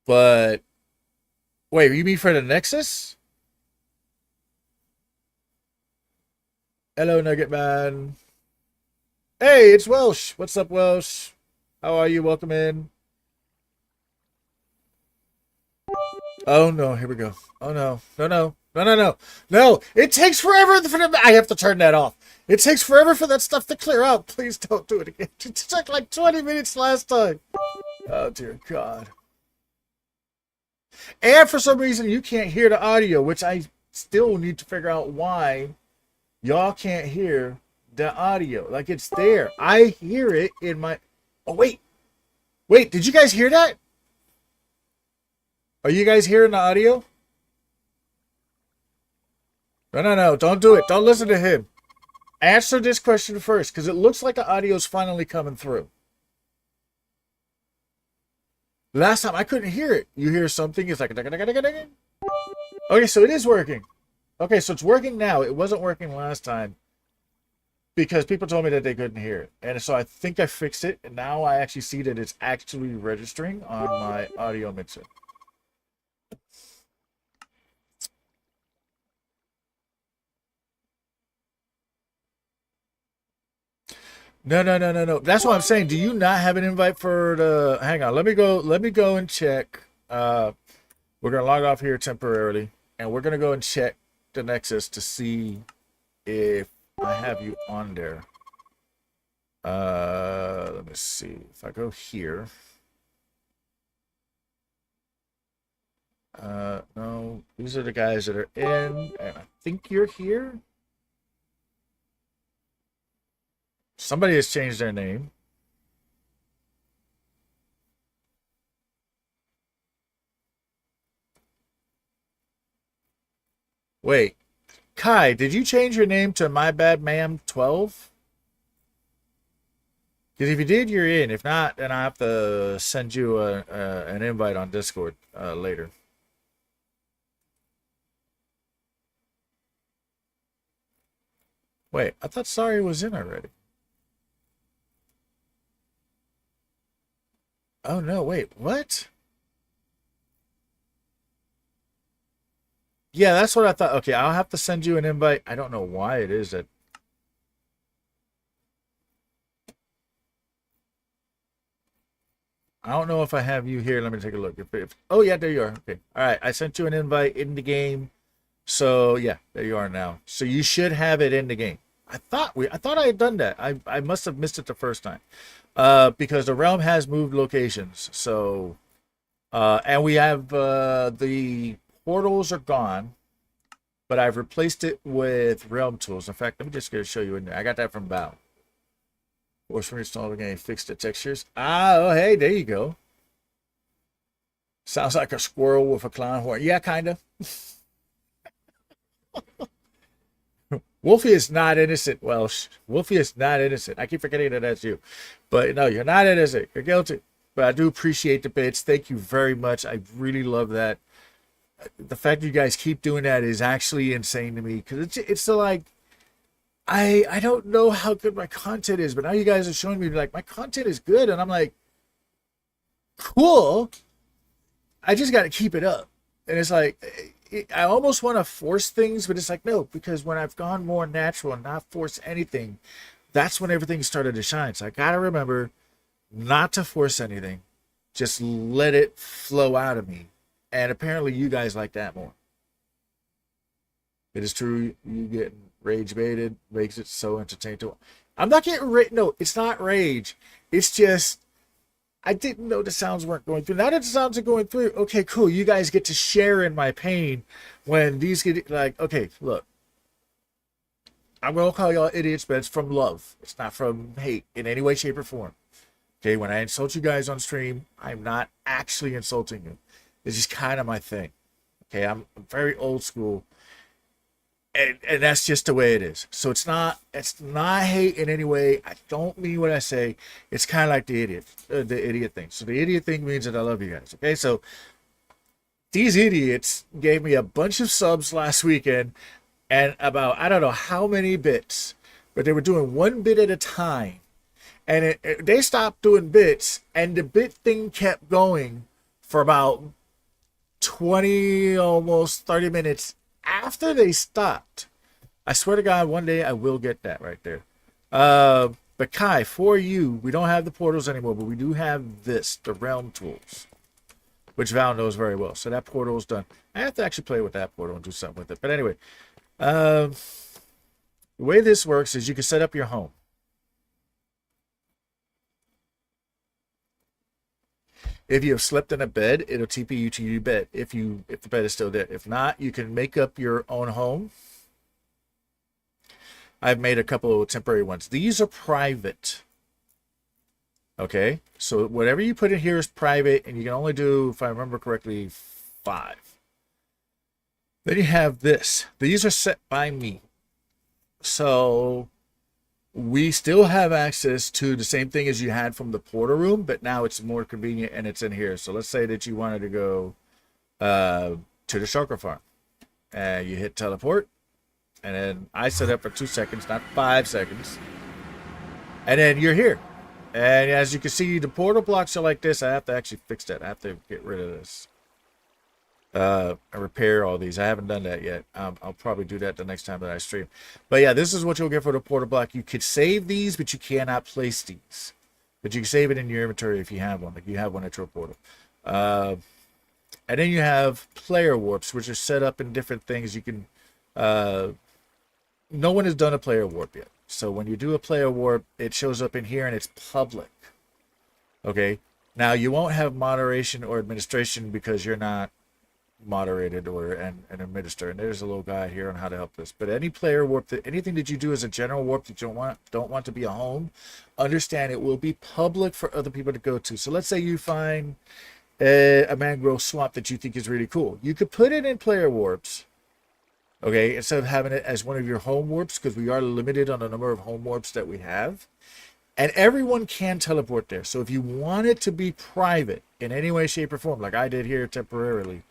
But wait, you mean for the Nexus? Hello, Nugget Man. Hey, it's Welsh. What's up, Welsh? How are you? Welcome in. Oh no, here we go. Oh no, no! It takes forever for them. I have to turn that off. It takes forever for that stuff to clear out. Please don't do it again. It took like 20 minutes last time. Oh dear God. And for some reason you can't hear the audio, which I still need to figure out why y'all can't hear the audio. Like it's there. I hear it in my. Oh wait, did you guys hear that? Are you guys hearing the audio? No. Don't do it. Don't listen to him. Answer this question first, because it looks like the audio's finally coming through. Last time I couldn't hear it. You hear something, it's like... Okay, so it is working. Okay, so it's working now. It wasn't working last time because people told me that they couldn't hear it. And so I think I fixed it, and now I actually see that it's actually registering on my audio mixer. No. That's what I'm saying. Do you not have an invite for the... Hang on. Let me go and check. We're going to log off here temporarily. And we're going to go and check the Nexus to see if I have you on there. Let me see. If I go here... no. These are the guys that are in. And I think you're here. Somebody has changed their name. Wait. Kai, did you change your name to My Bad Ma'am 12? Because if you did, you're in. If not, then I have to send you an invite on Discord later. Wait, I thought Sorry was in already. Oh no, wait, what? Yeah, that's what I thought. Okay, I'll have to send you an invite. I don't know why it is that. I don't know if I have you here. Let me take a look. Oh yeah, there you are. Okay, all right. I sent you an invite in the game. So yeah, there you are now. So you should have it in the game. I thought I had done that. I must have missed it the first time. Because the realm has moved locations. So and we have the portals are gone, but I've replaced it with realm tools. In fact, let me just go show you in there. I got that from Val. Force from install the game, fix the textures. Ah, oh hey, there you go. Sounds like a squirrel with a clown horn. Yeah, kinda. Wolfie is not innocent, Welsh. Wolfie is not innocent. I keep forgetting that that's you. But no, you're not innocent. You're guilty. But I do appreciate the bits. Thank you very much. I really love that. The fact that you guys keep doing that is actually insane to me. Because it's like, I don't know how good my content is, but now you guys are showing me like my content is good. And I'm like, cool. I just got to keep it up. And it's like, I almost want to force things, but it's like, no, because when I've gone more natural and not force anything, that's when everything started to shine. So I got to remember not to force anything, just let it flow out of me. And apparently you guys like that more. It is true, you get rage baited, makes it so entertaining. I'm not getting rage. No, it's not rage. It's just, I didn't know the sounds weren't going through. Now that the sounds are going through, okay, cool. You guys get to share in my pain when these get like, okay, look. I'm going to call y'all idiots, but it's from love. It's not from hate in any way, shape, or form. Okay, when I insult you guys on stream, I'm not actually insulting you. It's just kind of my thing. Okay, I'm very old school. And that's just the way it is. So it's not hate in any way. I don't mean what I say. It's kind of like the idiot thing. So the idiot thing means that I love you guys. Okay, so these idiots gave me a bunch of subs last weekend and about I don't know how many bits, but they were doing one bit at a time, and they stopped doing bits, and the bit thing kept going for about 20, almost 30 minutes. After they stopped, I swear to God, one day I will get that right there. But Kai, for you, we don't have the portals anymore, but we do have this, the realm tools, which Val knows very well. So that portal is done. I have to actually play with that portal and do something with it. But anyway, the way this works is you can set up your home. If you have slept in a bed, it'll TP you to your bed if the bed is still there. If not, you can make up your own home. I've made a couple of temporary ones. These are private. Okay, so whatever you put in here is private, and you can only do, if I remember correctly, 5. Then you have this. These are set by me. So we still have access to the same thing as you had from the portal room, but now it's more convenient and it's in here. So let's say that you wanted to go to the shulker farm, and you hit teleport, and then I set up for 2 seconds, not 5 seconds, and then you're here. And as you can see, the portal blocks are like this. I have to actually fix that. I have to get rid of this. Repair all these. I haven't done that yet. I'll probably do that the next time that I stream. But yeah, this is what you'll get for the portal block. You could save these, but you cannot place these. But you can save it in your inventory if you have one. Like you have one at your portal. And then you have player warps, which are set up in different things. You can. No one has done a player warp yet. So when you do a player warp, it shows up in here and it's public. Okay. Now you won't have moderation or administration because you're not moderated or and administer, and there's a little guide here on how to help this. But any player warp, anything that you do as a general warp that you don't want to be a home, understand it will be public for other people to go to. So let's say you find a mangrove swamp that you think is really cool. You could put it in player warps, Okay, instead of having it as one of your home warps, because we are limited on the number of home warps that we have. And everyone can teleport there. So if you want it to be private in any way, shape, or form, like I did here temporarily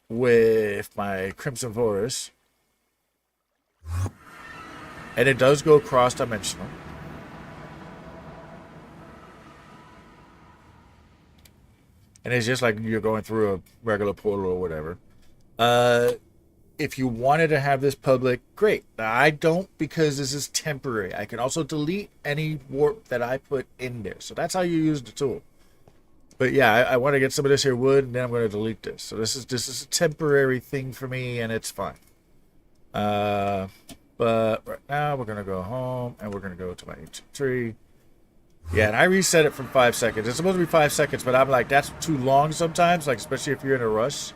with my Crimson Forest, and it does go cross-dimensional. And it's just like you're going through a regular portal or whatever. If you wanted to have this public, great. I don't, because this is temporary. I can also delete any warp that I put in there. So that's how you use the tool. But yeah, I want to get some of this here wood, and then I'm going to delete this. So this is a temporary thing for me, and it's fine. But right now we're going to go home, and we're going to go to my ancient tree. Yeah, and I reset it from 5 seconds. It's supposed to be 5 seconds, but I'm like, that's too long sometimes, like especially if you're in a rush.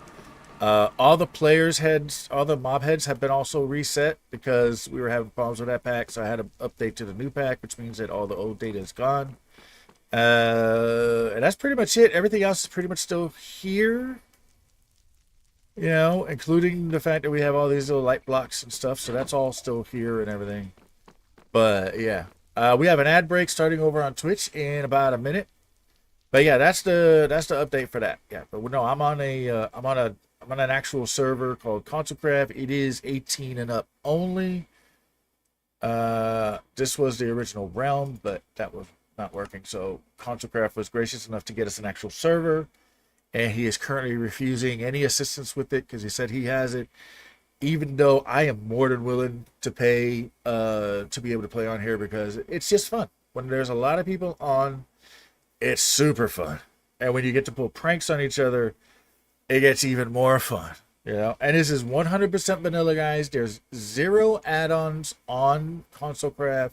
All the players' heads, all the mob heads have been also reset because we were having problems with that pack. So I had to update to the new pack, which means that all the old data is gone. And that's pretty much it. Everything else is pretty much still here. You know, including the fact that we have all these little light blocks and stuff. So that's all still here and everything. But yeah, we have an ad break starting over on Twitch in about a minute. But yeah, that's the update for that. Yeah, but no, I'm on an actual server called ConsoleCraft. It is 18 and up only. This was the original realm, but that was not working. So ConsoleCraft was gracious enough to get us an actual server, and he is currently refusing any assistance with it because he said he has it. Even though I am more than willing to pay to be able to play on here because it's just fun. When there's a lot of people on, it's super fun. And when you get to pull pranks on each other, it gets even more fun, you know. And this is 100% vanilla, guys. There's 0 add-ons on ConsoleCraft.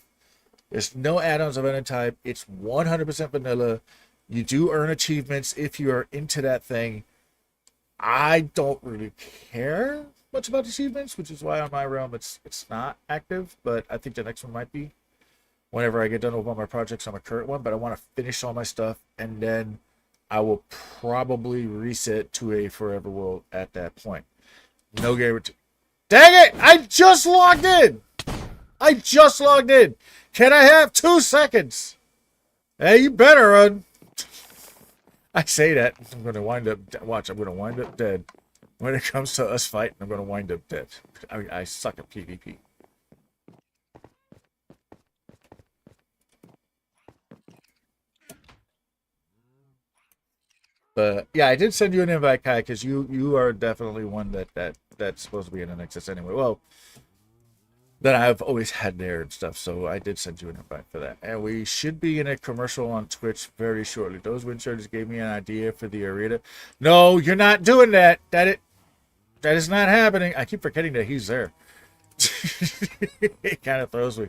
There's no add-ons of any type. It's 100% vanilla. You do earn achievements if you are into that thing. I don't really care much about achievements, which is why on my realm it's not active. But I think the next one might be whenever I get done with all my projects on my current one. But I want to finish all my stuff, and then I will probably reset to a forever world at that point. No guarantee. Dang it! I just logged in! Can I have 2 seconds? Hey, you better run. I say that. I'm going to wind up... Watch, I'm going to wind up dead. When it comes to us fighting, I'm going to wind up dead. I suck at PvP. But yeah, I did send you an invite, Kai, because you are definitely one that's supposed to be in the Nexus anyway. Well, that I've always had there and stuff. So I did send you an invite for that. And we should be in a commercial on Twitch very shortly. Those windshirters gave me an idea for the arena. No, you're not doing that. That is not happening. I keep forgetting that he's there. It kind of throws me.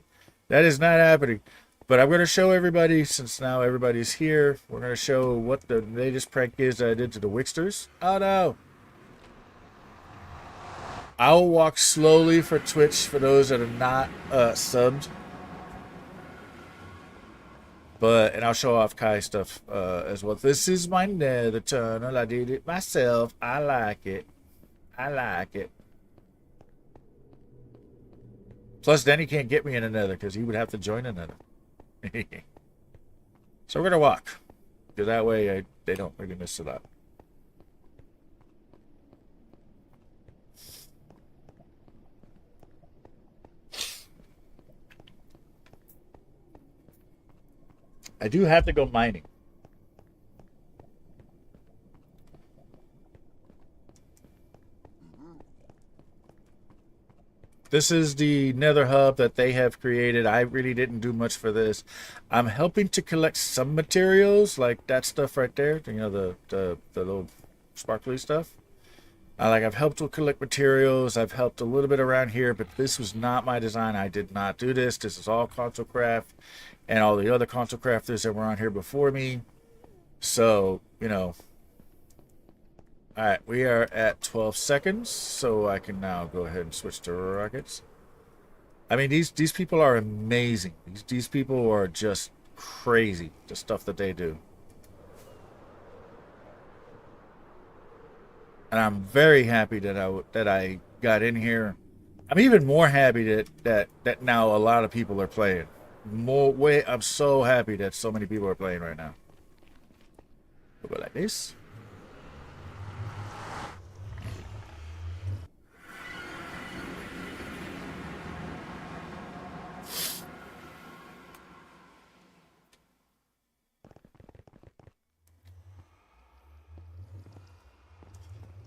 That is not happening. But I'm going to show everybody, since now everybody's here, we're going to show what the latest prank is that I did to the Wixters. Oh, no. I'll walk slowly for Twitch for those that are not subbed. And I'll show off Kai stuff as well. This is my nether tunnel. I did it myself. I like it. Plus, then he can't get me in another because he would have to join another. So we're going to walk. Because that way they don't really miss it out. I do have to go mining. This is the nether hub that they have created. I really didn't do much for this. I'm helping to collect some materials, like that stuff right there. You know, the little sparkly stuff. I've helped to collect materials. I've helped a little bit around here, but this was not my design. I did not do this. This is all ConsoleCraft and all the other console crafters that were on here before me. So, you know. Alright, we are at 12 seconds, so I can now go ahead and switch to rockets. I mean, these people are amazing. These people are just crazy, the stuff that they do. and I'm very happy that I got in here. I'm even more happy that now a lot of people are playing. I'm so happy that so many people are playing right now. We'll go like this.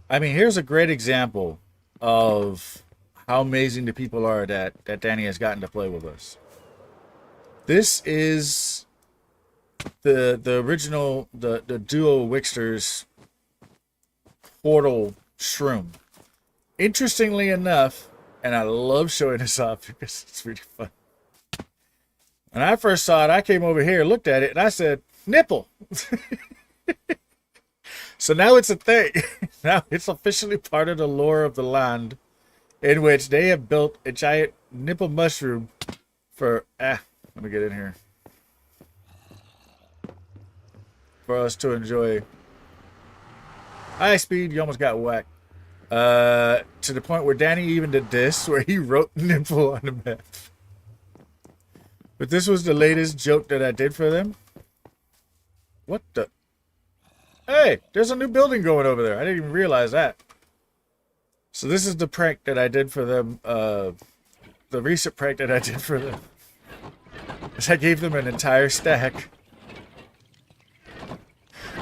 I mean, here's a great example of how amazing the people are that Danny has gotten to play with us. This is the original the duo Wixter's portal shroom. Interestingly enough, and I love showing this off because it's really fun. When I first saw it, I came over here, looked at it, and I said, "Nipple." So now it's a thing. Now it's officially part of the lore of the land, in which they have built a giant nipple mushroom for let me get in here. For us to enjoy. High speed, you almost got whacked. To the point where Danny even did this, where he wrote nipple on the map. But this was the latest joke that I did for them. What the? Hey, there's a new building going over there. I didn't even realize that. So this is the prank that I did for them. The recent prank that I did for them. Is I gave them an entire stack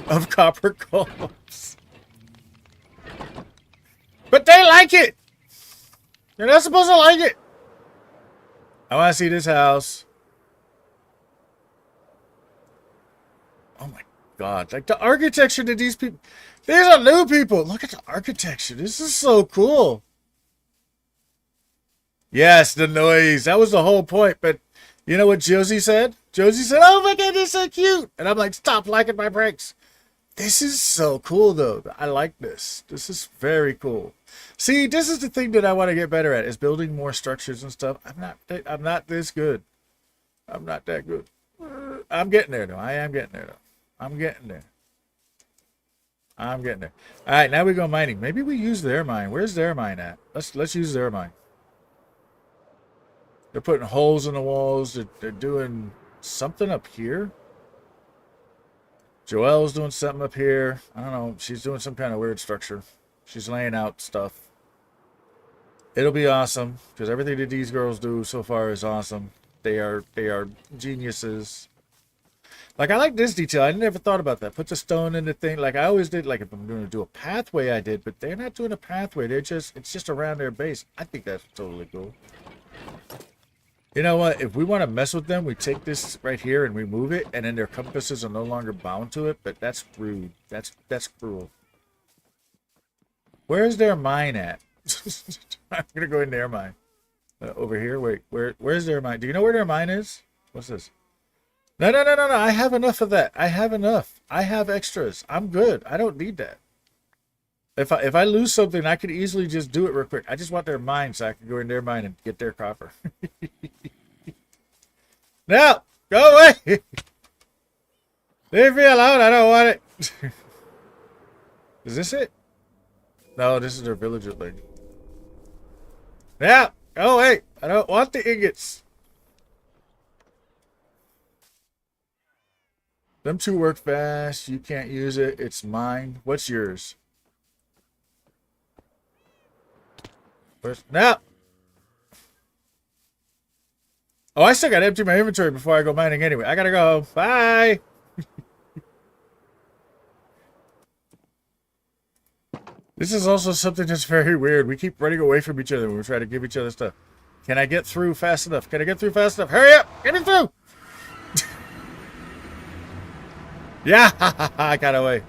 of copper columns. But they like it! You're not supposed to like it! I want to see this house. Oh my God. Like the architecture that these people... These are new people! Look at the architecture. This is so cool. Yes, the noise. That was the whole point. But you know what Josie said? Josie said, "Oh my God, they're so cute!" And I'm like, stop liking my pranks. This is so cool, though. I like this. This is very cool. See, this is the thing that I want to get better at, is building more structures and stuff. I'm not this good. I'm not that good. I'm getting there, though. I am getting there, though. I'm getting there. I'm getting there. All right, now we go mining. Maybe we use their mine. Where's their mine at? Let's use their mine. They're putting holes in the walls. They're doing something up here. Joelle's doing something up here. I don't know. She's doing some kind of weird structure. She's laying out stuff. It'll be awesome because everything that these girls do so far is awesome. They are geniuses. Like, I like this detail. I never thought about that. Put the stone in the thing. Like I always did. Like if I'm going to do a pathway, I did. But they're not doing a pathway. It's just around their base. I think that's totally cool. You know what? If we want to mess with them, we take this right here and we move it, and then their compasses are no longer bound to it. But that's rude. That's cruel. Where's their mine at? I'm gonna go in their mine. Over here. Wait. Where's their mine? Do you know where their mine is? What's this? No. I have enough of that. I have enough. I have extras. I'm good. I don't need that. If I lose something, I could easily just do it real quick. I just want their mine so I can go in their mine and get their copper. No! Go away! Leave me alone. I don't want it. Is this it? No, this is their villager thing. Yeah! Go away! I don't want the ingots. Them two work fast. You can't use it. It's mine. What's yours? No. Oh, I still got to empty my inventory before I go mining anyway. I gotta go. Bye. This is also something that's very weird. We keep running away from each other when we try to give each other stuff. Can I get through fast enough? Can I get through fast enough? Hurry up! Get me through! Yeah! I got away.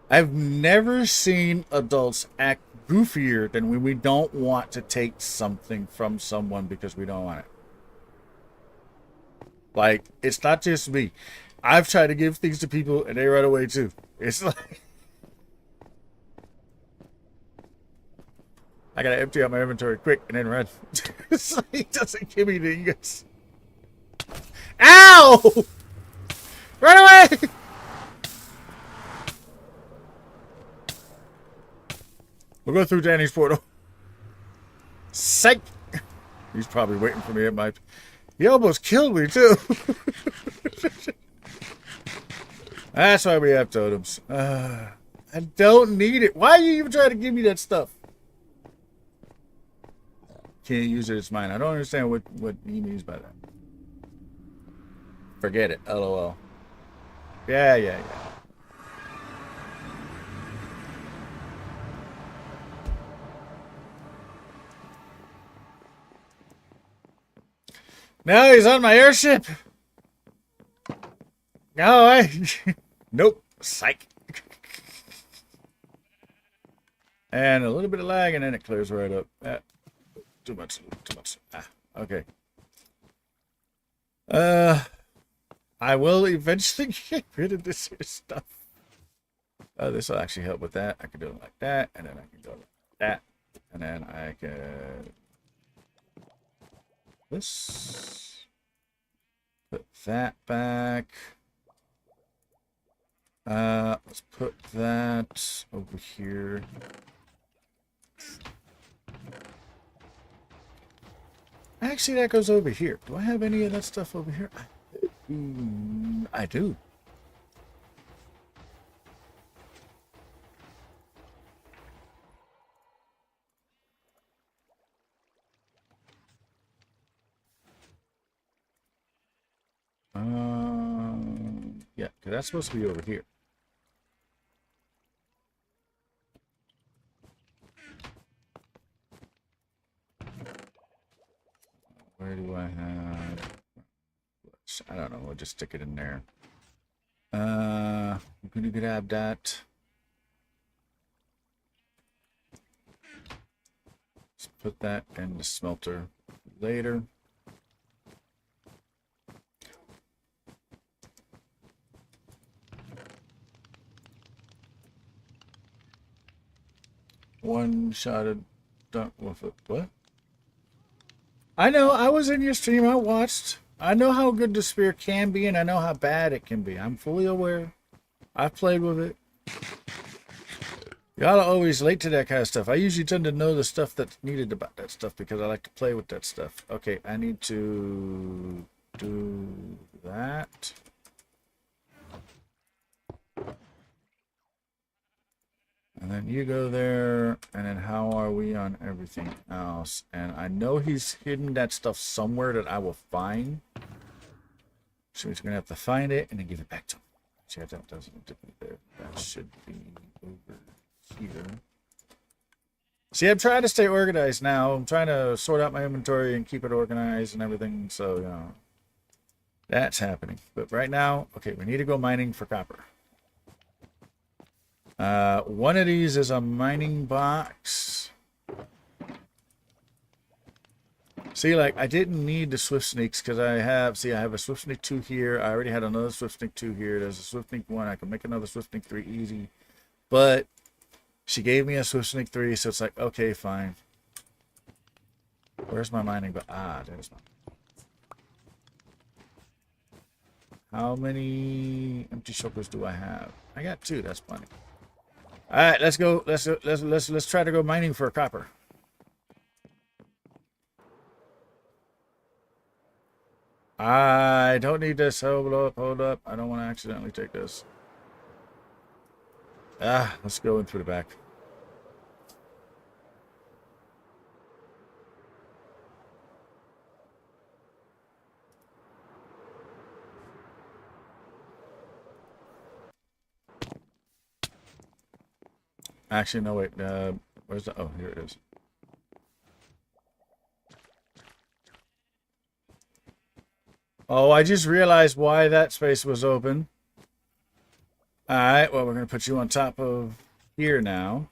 I've never seen adults act goofier than when we don't want to take something from someone because we don't want it. Like, it's not just me. I've tried to give things to people and they run away too. It's like... I gotta empty out my inventory quick and then run. So he doesn't give me the ingots. Ow! Run away! We'll go through Danny's portal. Psych! He's probably waiting for me at my... He almost killed me, too. That's why we have totems. I don't need it. Why are you even trying to give me that stuff? Can't use it, it's mine. I don't understand what he means by that. Forget it. LOL. Yeah. Now he's on my airship. No, nope. Psych. And a little bit of lag, and then it clears right up. Too much. Okay. I will eventually get rid of this here stuff. This will actually help with that. I can do it like that, and then I can go like that, and then I can this. Put that back. Let's put that over here. Actually, that goes over here. Do I have any of that stuff over here? I do. Yeah, because that's supposed to be over here. Where do I have... I don't know. We'll just stick it in there. I'm going to grab that. Let's put that in the smelter later. One shot of dunk with it. What? I know. I was in your stream. I watched. I know how good the spear can be, and I know how bad it can be. I'm fully aware. I've played with it. Y'all are always late to that kind of stuff. I usually tend to know the stuff that's needed about that stuff because I like to play with that stuff. Okay, I need to do that. And then you go there, and then how are we on everything else? And I know he's hidden that stuff somewhere that I will find. So he's going to have to find it and then give it back to him. See, that doesn't dip it there. That should be over here. See, I'm trying to stay organized now. I'm trying to sort out my inventory and keep it organized and everything. So, you know, that's happening. But right now, okay, we need to go mining for copper. One of these is a mining box. See, like, I didn't need the Swift Sneaks because I have a Swift Sneak 2 here. I already had another Swift Sneak 2 here. There's a Swift Sneak 1. I can make another Swift Sneak 3 easy. But she gave me a Swift Sneak 3, so it's like, okay, fine. Where's my mining box? Ah, there's my. How many empty shulkers do I have? I got 2. That's plenty. All right, let's go. Let's try to go mining for copper. I don't need this. Hold up. I don't want to accidentally take this. Let's go in through the back. Actually, no, wait. Where's the... Oh, here it is. Oh, I just realized why that space was open. Alright, well, we're going to put you on top of here now.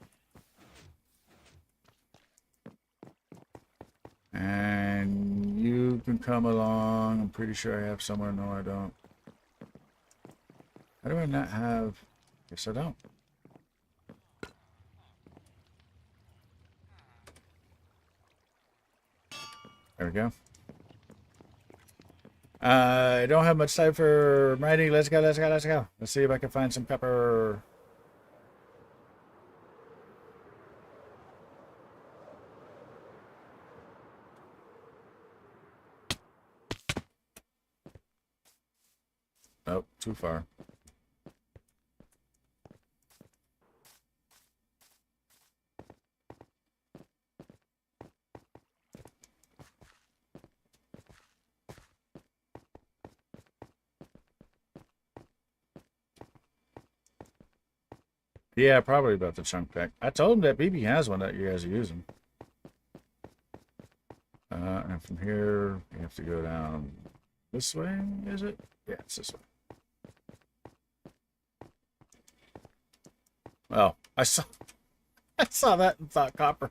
And you can come along. I'm pretty sure I have somewhere. No, I don't. How do I not have... Guess I don't. There we go. I don't have much time for mining. Let's go, let's go, let's go. Let's see if I can find some copper. Nope, too far. Yeah, probably about the chunk pack. I told him that BB has one that you guys are using. And from here, you have to go down this way, is it? Yeah, it's this way. Oh, I saw that and thought copper.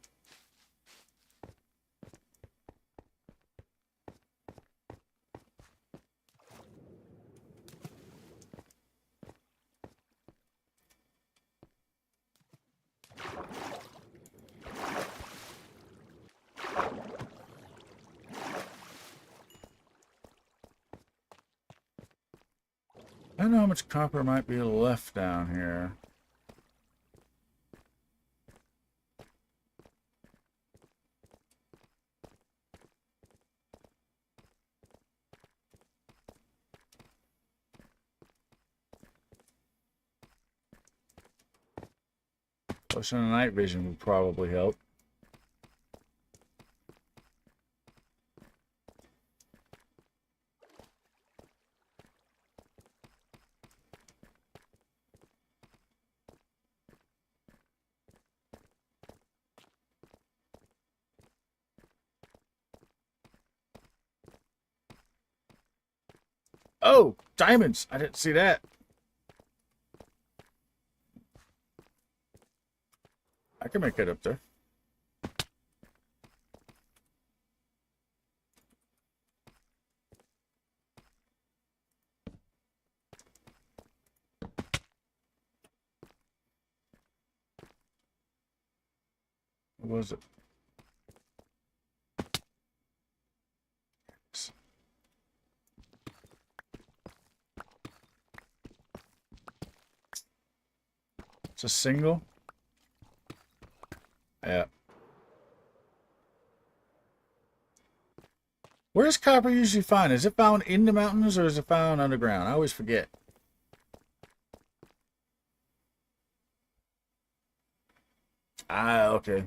I don't know how much copper might be left down here. Potion of night vision would probably help. Oh, diamonds! I didn't see that. I can make it up there. What was it? It's a single. Yeah. Where's copper usually found? Is it found in the mountains or is it found underground? I always forget. Ah, okay.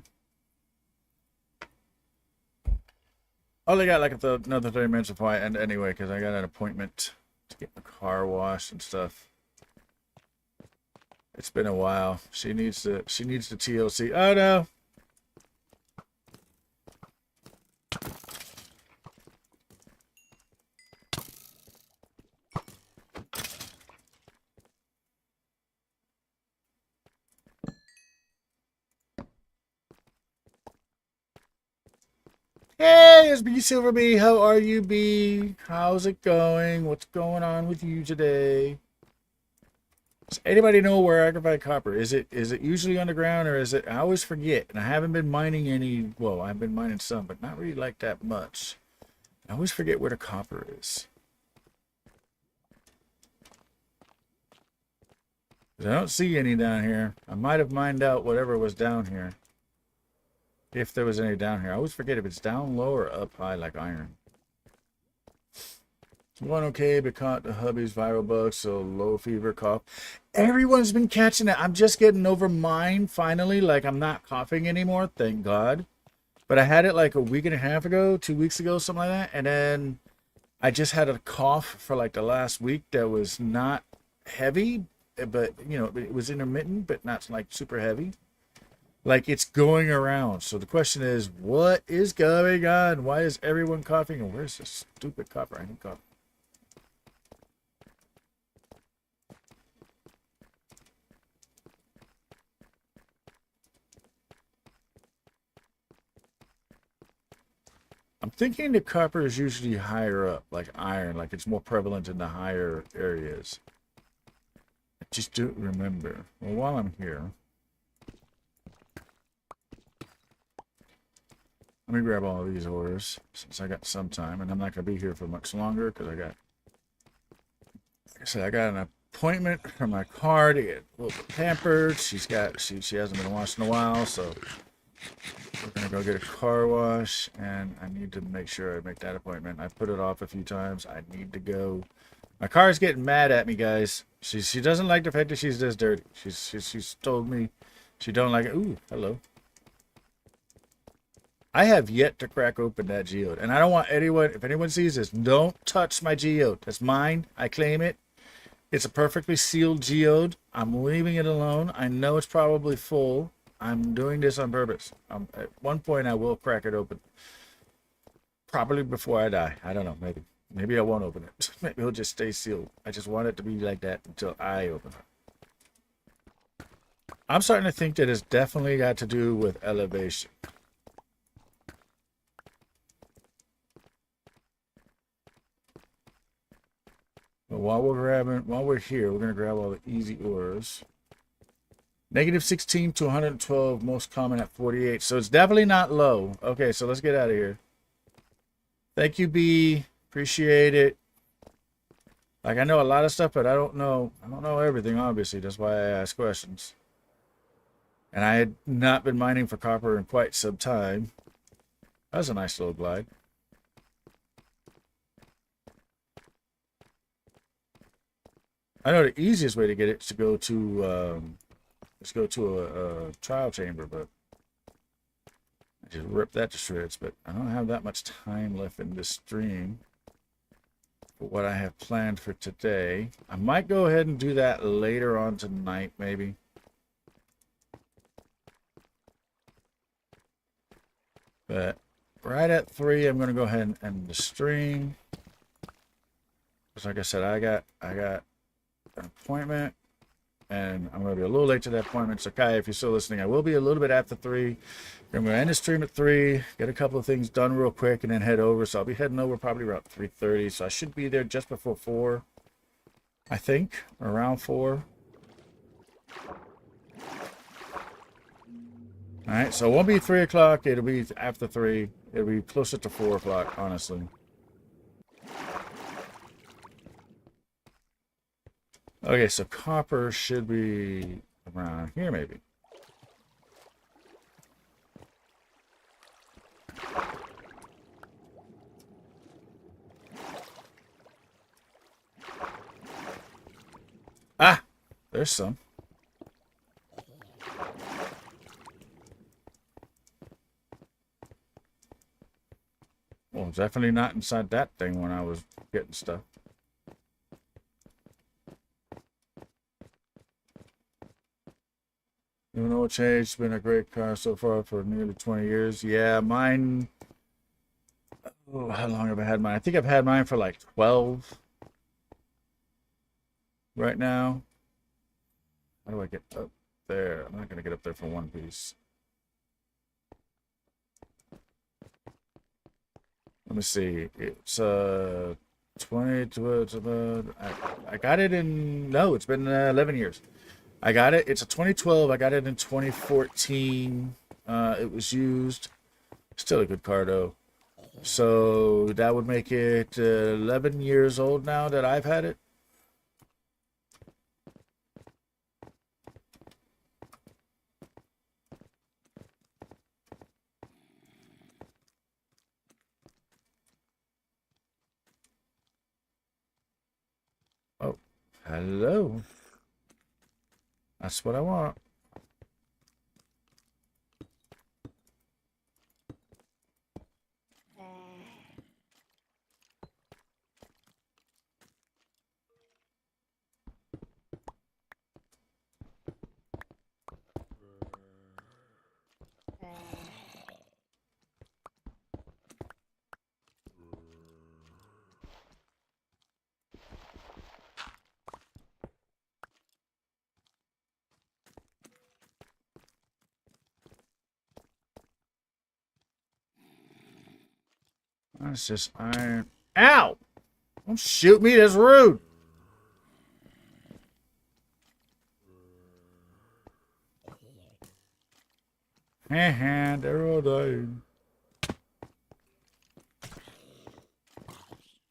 Only got like another 30 minutes before I end anyway, because I got an appointment to get my car washed and stuff. It's been a while. She needs the TLC. Oh no. Hey, it's B Silver B. How are you, B? How's it going? What's going on with you today? Does anybody know where I can find copper? Is it usually underground or is it? I always forget, and I haven't been mining any. Well, I've been mining some, but not really like that much. I always forget where the copper is. I don't see any down here. I might have mined out whatever was down here. If there was any down here. I always forget if it's down low or up high like iron. It's going okay, but caught the hubby's viral bug, so low fever, cough. Everyone's been catching it. I'm just getting over mine finally. Like, I'm not coughing anymore, thank God. But I had it like a week and a half ago, 2 weeks ago, something like that. And then I just had a cough for like the last week that was not heavy, but, you know, it was intermittent, but not like super heavy. Like, it's going around. So the question is, what is going on? Why is everyone coughing? And where's this stupid copper? I need copper. I'm thinking the copper is usually higher up, like iron, like it's more prevalent in the higher areas. I just don't remember. Well, while I'm here, Let me grab all of these orders since I got some time, and I'm not going to be here for much longer because I got, like I said, I got an appointment for my car to get a little bit pampered. She hasn't been washed in a while, so we're going to go get a car wash, and I need to make sure I make that appointment. I put it off a few times. I need to go. My car is getting mad at me, guys. She doesn't like the fact that she's this dirty. She's told me she don't like it. Ooh, hello. I have yet to crack open that geode, and I don't want anyone, if anyone sees this, don't touch my geode. That's mine. I claim it. It's a perfectly sealed geode. I'm leaving it alone. I know it's probably full. I'm doing this on purpose. At one point, I will crack it open. Probably before I die. I don't know. Maybe I won't open it. Maybe it'll just stay sealed. I just want it to be like that until I open it. I'm starting to think that it's definitely got to do with elevation. But while we're here, we're gonna grab all the easy ores. -16 to 112, most common at 48. So it's definitely not low. Okay, so let's get out of here. Thank you, B. Appreciate it. Like, I know a lot of stuff, but I don't know everything, obviously. That's why I ask questions. And I had not been mining for copper in quite some time. That was a nice little glide. I know the easiest way to get it is to go to a trial chamber, but I just rip that to shreds. But I don't have that much time left in this stream for what I have planned for today. I might go ahead and do that later on tonight, maybe. But right at 3, I'm going to go ahead and end the stream. Because like I said, I got an appointment, and I'm going to be a little late to that appointment. So Kai, if you're still listening, I will be a little bit after 3. I'm going to end the stream at 3, get a couple of things done real quick, and then head over. So I'll be heading over probably around 3:30. So I should be there just before 4, I think, around 4. All right, so it won't be 3 o'clock. It'll be after 3. It'll be closer to 4 o'clock, honestly. Okay, so copper should be around here, maybe. Ah, there's some. Well, definitely not inside that thing when I was getting stuff. Even though it's changed, it's been a great car so far for nearly 20 years. Yeah, mine. Oh, how long have I had mine? I think I've had mine for like 12 right now. How do I get up there? I'm not going to get up there for one piece. Let me see. It's 20 to I got it in, no, it's been 11 years. I got it. It's a 2012. I got it in 2014. It was used. Still a good car though. So that would make it 11 years old now that I've had it. Oh, hello. That's what I want. That's just iron. Ow! Don't shoot me, that's rude. They're all dying.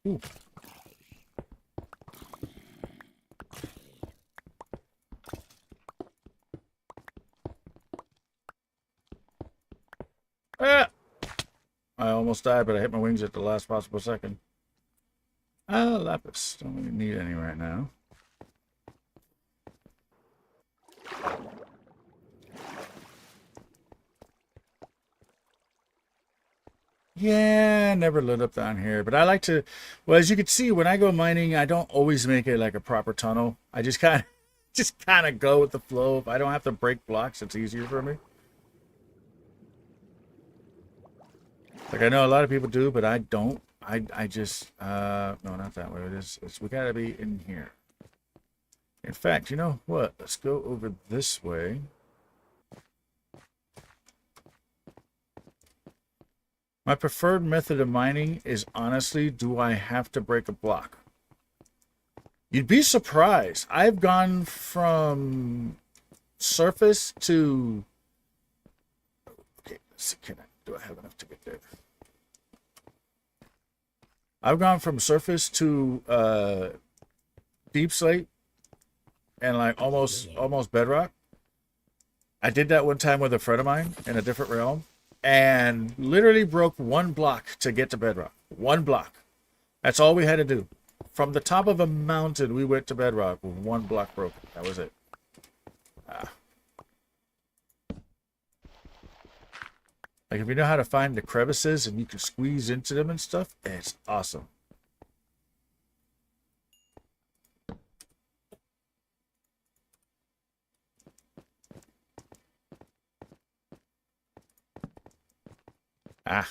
Ooh. Ah! I almost died, but I hit my wings at the last possible second. Ah, lapis. Don't really need any right now. Yeah, never lit up down here. But I like to, well, as you can see, when I go mining, I don't always make it like a proper tunnel. I just kind of go with the flow. If I don't have to break blocks, it's easier for me. Like I know a lot of people do, but I don't. I just no, not that way. We gotta be in here. In fact, you know what? Let's go over this way. My preferred method of mining is honestly, do I have to break a block? You'd be surprised. I've gone from surface to... Okay, let's see, do I have enough to get there? I've gone from surface to deep slate and like almost bedrock. I did that one time with a friend of mine in a different realm. And literally broke one block to get to bedrock. One block. That's all we had to do. From the top of a mountain, we went to bedrock with one block broken. That was it. Like, if you know how to find the crevices and you can squeeze into them and stuff, it's awesome. Ah.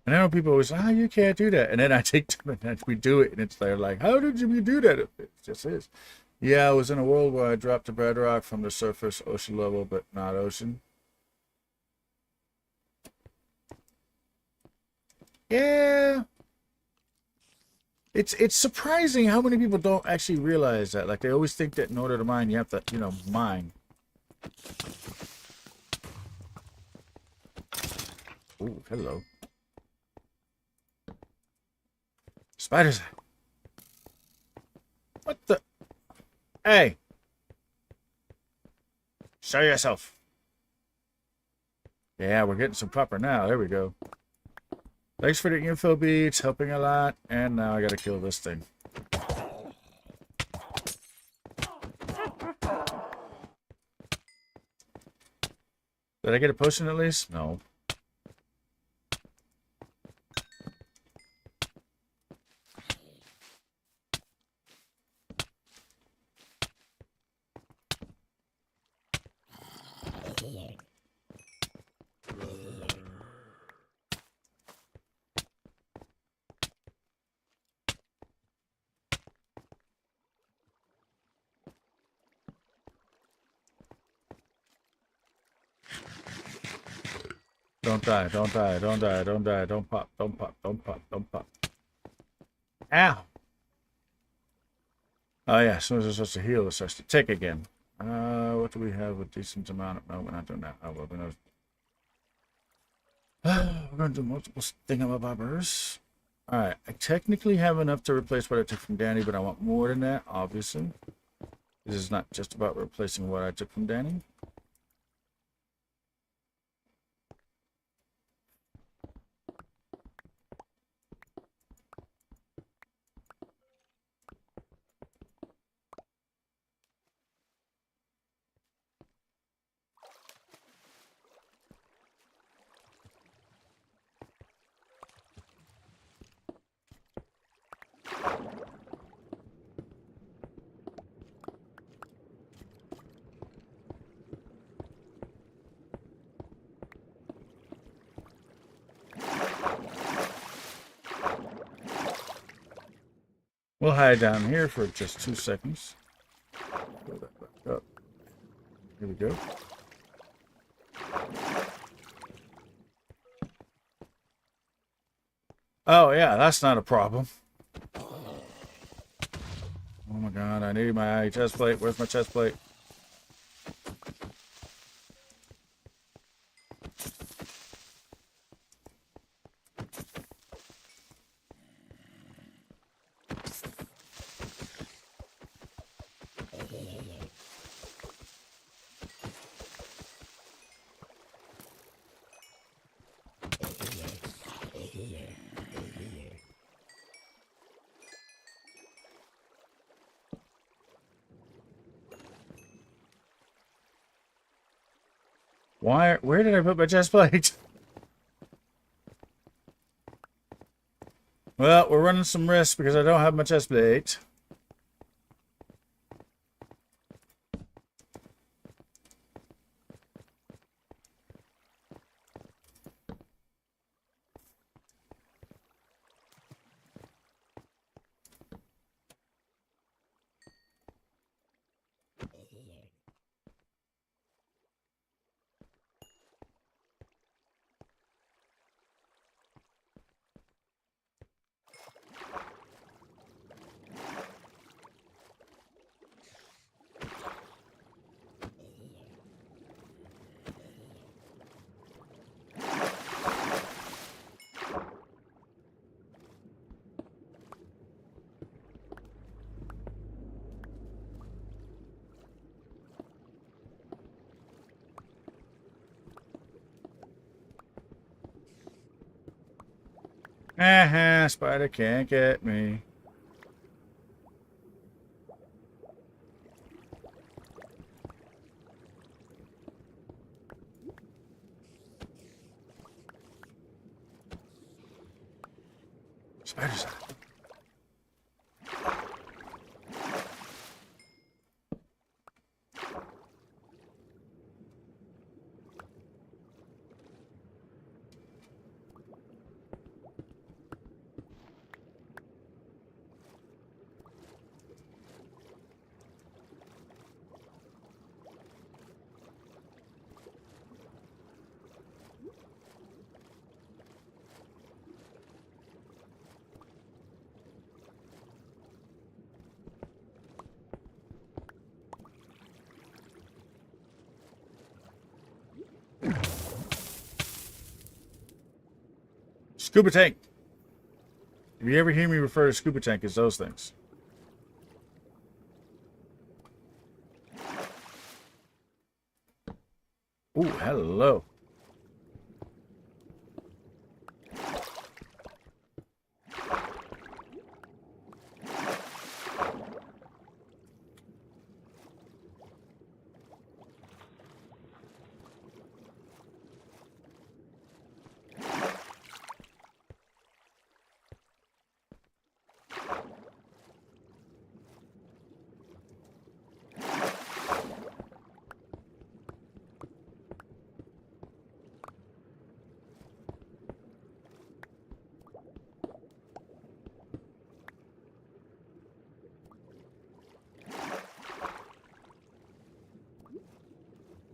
And I know people always say, oh, you can't do that. And then I take them and we do it. And it's they're like, how did you do that? It just is. Yeah, I was in a world where I dropped to bedrock from the surface ocean level, but not ocean. Yeah. It's surprising how many people don't actually realize that. Like, they always think that in order to mine, you have to, you know, mine. Ooh, hello. Spiders. What the? Hey. Show yourself. Yeah, we're getting some copper now. There we go. Thanks for the info beats, helping a lot. And now I gotta kill this thing. Did I get a potion at least? No. Don't die, don't die, don't die, don't die, don't pop, don't pop, don't pop, don't pop. Ow! Oh yeah, as soon as it starts to heal, it starts to tick again. What do we have a decent amount of... No, we're not doing that. Oh, well, we're going to do multiple thingamabobbers. Alright, I technically have enough to replace what I took from Danny, but I want more than that, obviously. This is not just about replacing what I took from Danny. We'll hide down here for just 2 seconds. Pull that back up. Here we go. Oh yeah, that's not a problem. Oh my god. God, I need my chest plate. Where's my chest plate? Where did I put my chest plate? Well, we're running some risks because I don't have my chest plate. Spider can't get me. Spiders. Scuba tank. If you ever hear me refer to scuba tank, it's those things. Ooh, hello.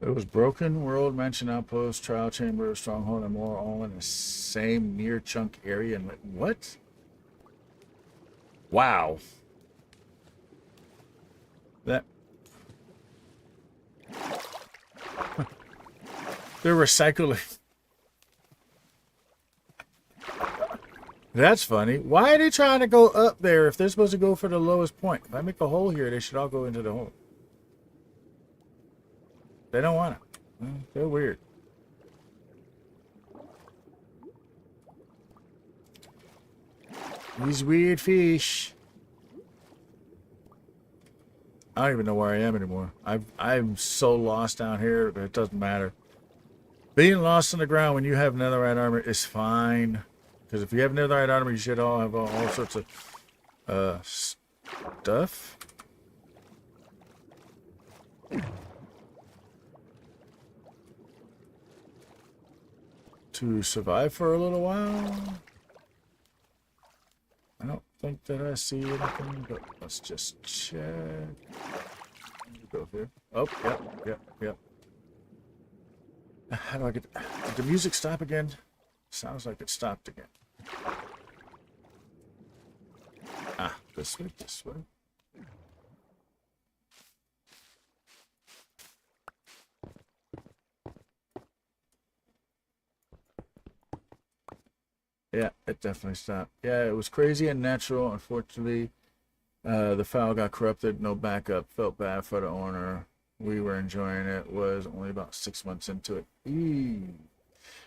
It was broken, world, mansion, outpost, trial chamber, stronghold, and more, all in the same near chunk area. And what? Wow. That. They're recycling. That's funny. Why are they trying to go up there if they're supposed to go for the lowest point? If I make a hole here, they should all go into the hole. They don't want it. Well, they're weird. These weird fish. I don't even know where I am anymore. I'm so lost down here that it doesn't matter. Being lost on the ground when you have netherite armor is fine. Because if you have netherite armor, you should all have all sorts of stuff. To survive for a little while. I don't think that I see anything, but let's just check. Go here. Oh, yep. How do I get... Did the music stop again? Sounds like it stopped again. Ah, this way. Yeah, it definitely stopped. Yeah, it was crazy and natural. Unfortunately, the file got corrupted. No backup. Felt bad for the owner. We were enjoying it. Was only about 6 months into it. Eee.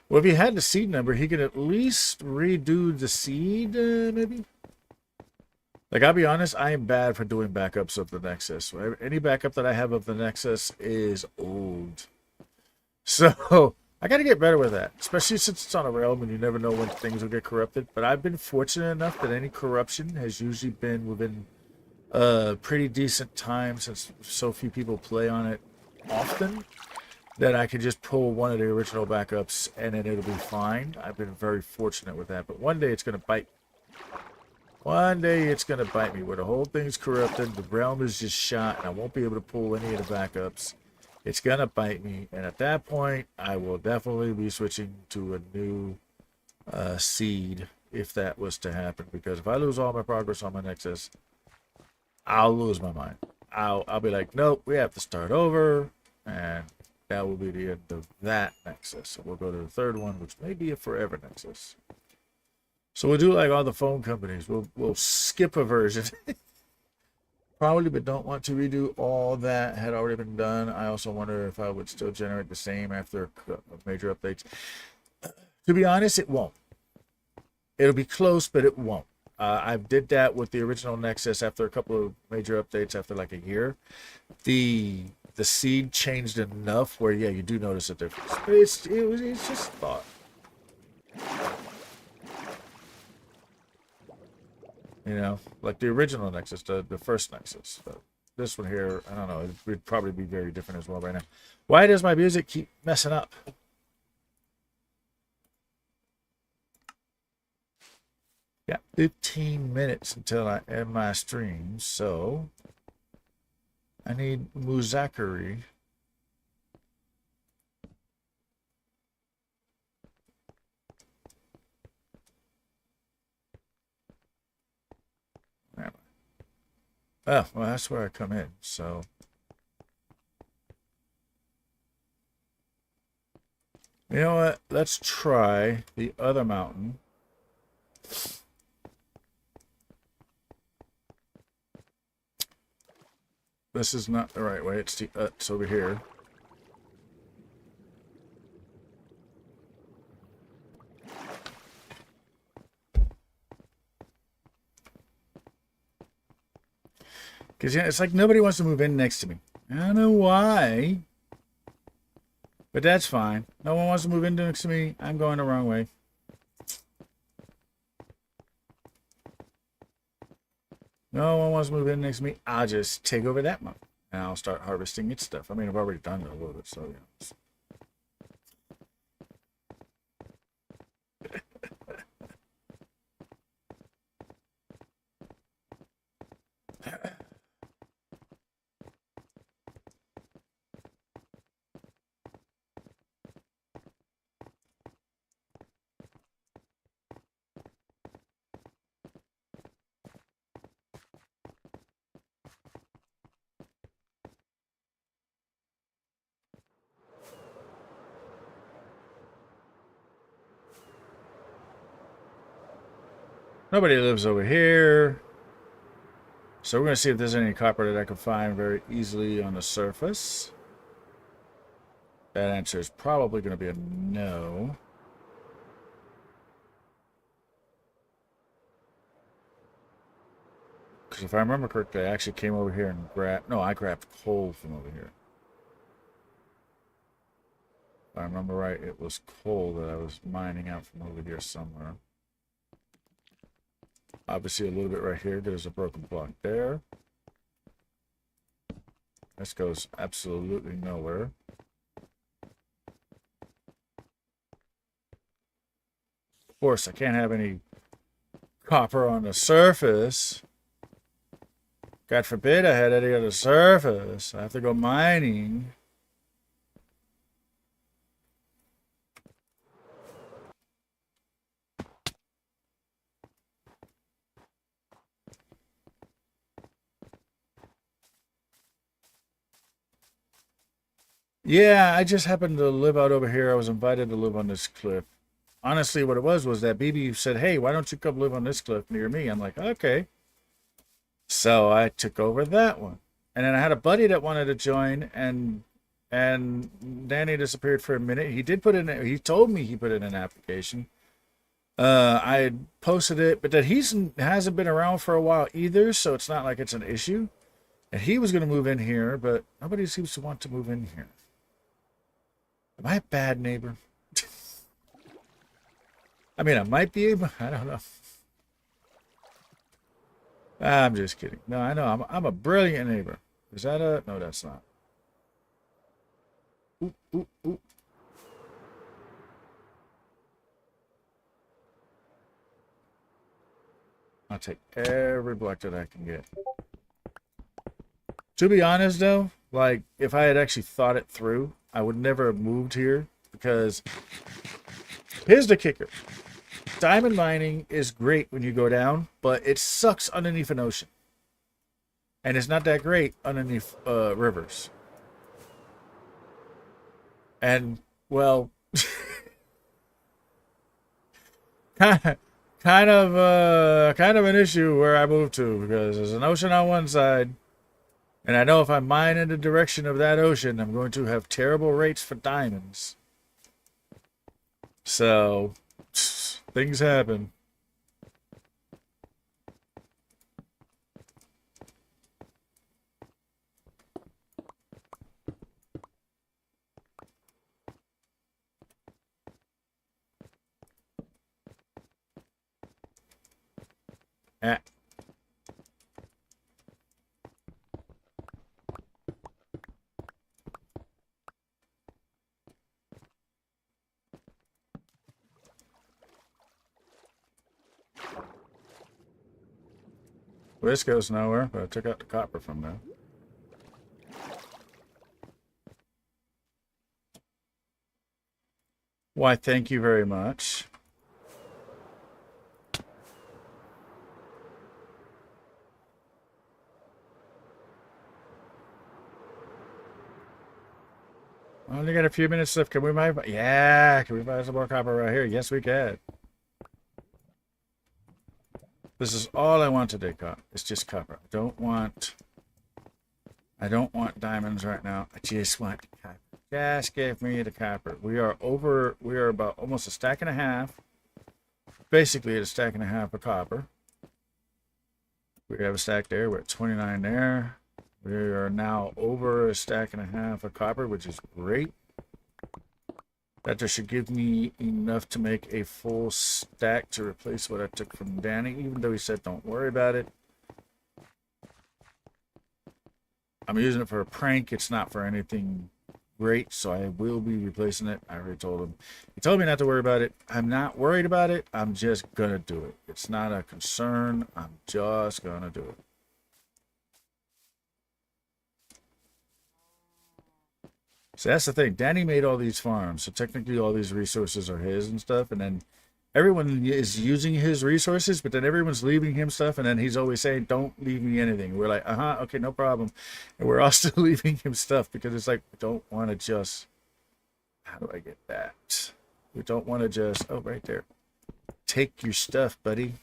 Well, if he had the seed number, he could at least redo the seed, maybe. Like, I'll be honest, I am bad for doing backups of the Nexus. Any backup that I have of the Nexus is old. So I got to get better with that, especially since it's on a realm and you never know when things will get corrupted. But I've been fortunate enough that any corruption has usually been within a pretty decent time, since so few people play on it often, that I can just pull one of the original backups and then it'll be fine. I've been very fortunate with that. But one day it's going to bite. One day it's going to bite me where the whole thing's corrupted, the realm is just shot, and I won't be able to pull any of the backups. It's going to bite me, and at that point, I will definitely be switching to a new seed if that was to happen. Because if I lose all my progress on my Nexus, I'll lose my mind. I'll be like, nope, we have to start over, and that will be the end of that Nexus. So we'll go to the third one, which may be a forever Nexus. So we'll do like all the phone companies. We'll skip a version. Probably, but don't want to redo all that had already been done. I also wonder if I would still generate the same after major updates. To be honest, it won't. It'll be close, but it won't. I did that with the original Nexus after a couple of major updates after like a year. The seed changed enough where, yeah, you do notice a difference. But it's just thought. You know, like the original Nexus, the first Nexus. But this one here, I don't know. It would probably be very different as well right now. Why does my music keep messing up? Got 15 minutes until I end my stream, so I need Muzakari. Oh, well, that's where I come in, so. You know what? Let's try the other mountain. This is not the right way. It's over here. Because, yeah, it's like nobody wants to move in next to me. I don't know why. But that's fine. No one wants to move in next to me. I'm going the wrong way. No one wants to move in next to me. I'll just take over that mountain. And I'll start harvesting its stuff. I mean, I've already done it a little bit, so, yeah. Nobody lives over here. So we're going to see if there's any copper that I can find very easily on the surface. That answer is probably going to be a no. Because if I remember correctly, I actually came over here and grabbed... No, I grabbed coal from over here. If I remember right, it was coal that I was mining out from over here somewhere. Obviously, a little bit right here. There's a broken block there. This goes absolutely nowhere. Of course, I can't have any copper on the surface. God forbid I had any on the surface. I have to go mining. Yeah, I just happened to live out over here. I was invited to live on this cliff. honestly, what it was that BB said, "Hey, why don't you come live on this cliff near me?" I'm like, "Okay." So I took over that one, and then I had a buddy that wanted to join, and Danny disappeared for a minute. He did put in. He told me he put in an application. I had posted it, but that hasn't been around for a while either, so it's not like it's an issue. And he was going to move in here, but nobody seems to want to move in here. Am I a bad neighbor? I mean, I might be, but I don't know. I'm just kidding. No, I know. I'm a brilliant neighbor. Is that a... No, that's not. Oop, oop, oop. I'll take every block that I can get. To be honest, though, like, if I had actually thought it through, I would never have moved here, because here's the kicker. Diamond mining is great when you go down, but it sucks underneath an ocean. And it's not that great underneath rivers. And, well, kind of an issue where I moved to, because there's an ocean on one side, and I know if I mine in the direction of that ocean, I'm going to have terrible rates for diamonds. So, things happen. Ah. Well, this goes nowhere, but I took out the copper from there. Why, thank you very much. I only got a few minutes left. Can we buy? Yeah, can we buy some more copper right here? Yes, we can. This is all I want today, copper. It's just copper. I don't want diamonds right now. I just want copper. Just give me the copper. We are about almost a stack and a half. Basically a stack and a half of copper. We have a stack there. We're at 29 there. We are now over a stack and a half of copper, which is great. That just should give me enough to make a full stack to replace what I took from Danny, even though he said don't worry about it. I'm using it for a prank. It's not for anything great, so I will be replacing it. I already told him. He told me not to worry about it. I'm not worried about it. I'm just going to do it. It's not a concern. I'm just going to do it. So that's the thing. Danny made all these farms, so technically all these resources are his and stuff. And then everyone is using his resources, but then everyone's leaving him stuff. And then he's always saying, "Don't leave me anything." We're like, okay, no problem. And we're all still leaving him stuff because it's like we don't want to just. How do I get that? We don't want to just. Oh, right there. Take your stuff, buddy.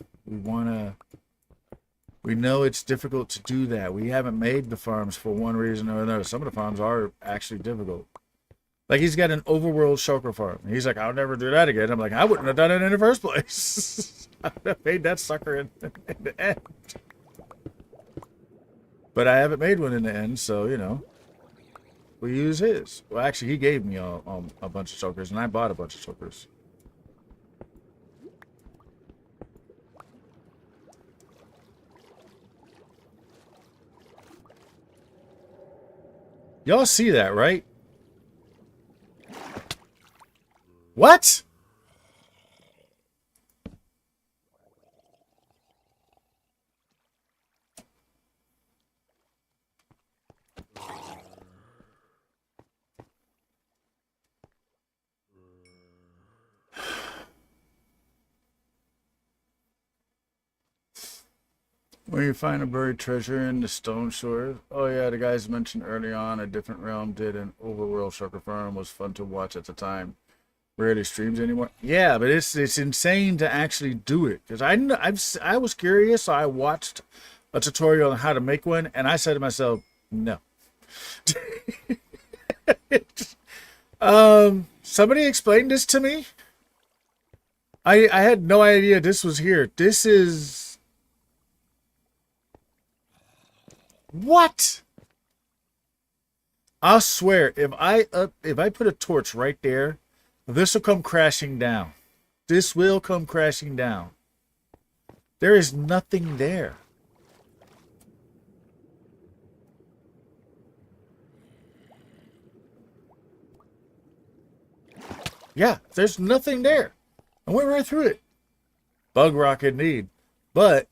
We know it's difficult to do that. We haven't made the farms for one reason or another. Some of the farms are actually difficult. Like, he's got an overworld shulker farm. He's like, I'll never do that again. I'm like, I wouldn't have done it in the first place. I would have made that sucker in the end. But I haven't made one in the end, so, you know. We use his. Well, actually, he gave me a bunch of shulkers, and I bought a bunch of shulkers. Y'all see that, right? What? When you find a buried treasure in the stone shores. Oh yeah, the guys mentioned early on a different realm did an overworld shulker farm. Was fun to watch at the time. Rarely streams anymore. Yeah, but it's insane to actually do it because I was curious, so I watched a tutorial on how to make one, and I said to myself, no. Somebody explained this to me. I had no idea this was here. This is what? I swear, if I put a torch right there, this will come crashing down. This will come crashing down. There is nothing there. Yeah, there's nothing there. I went right through it. Bug rock indeed. But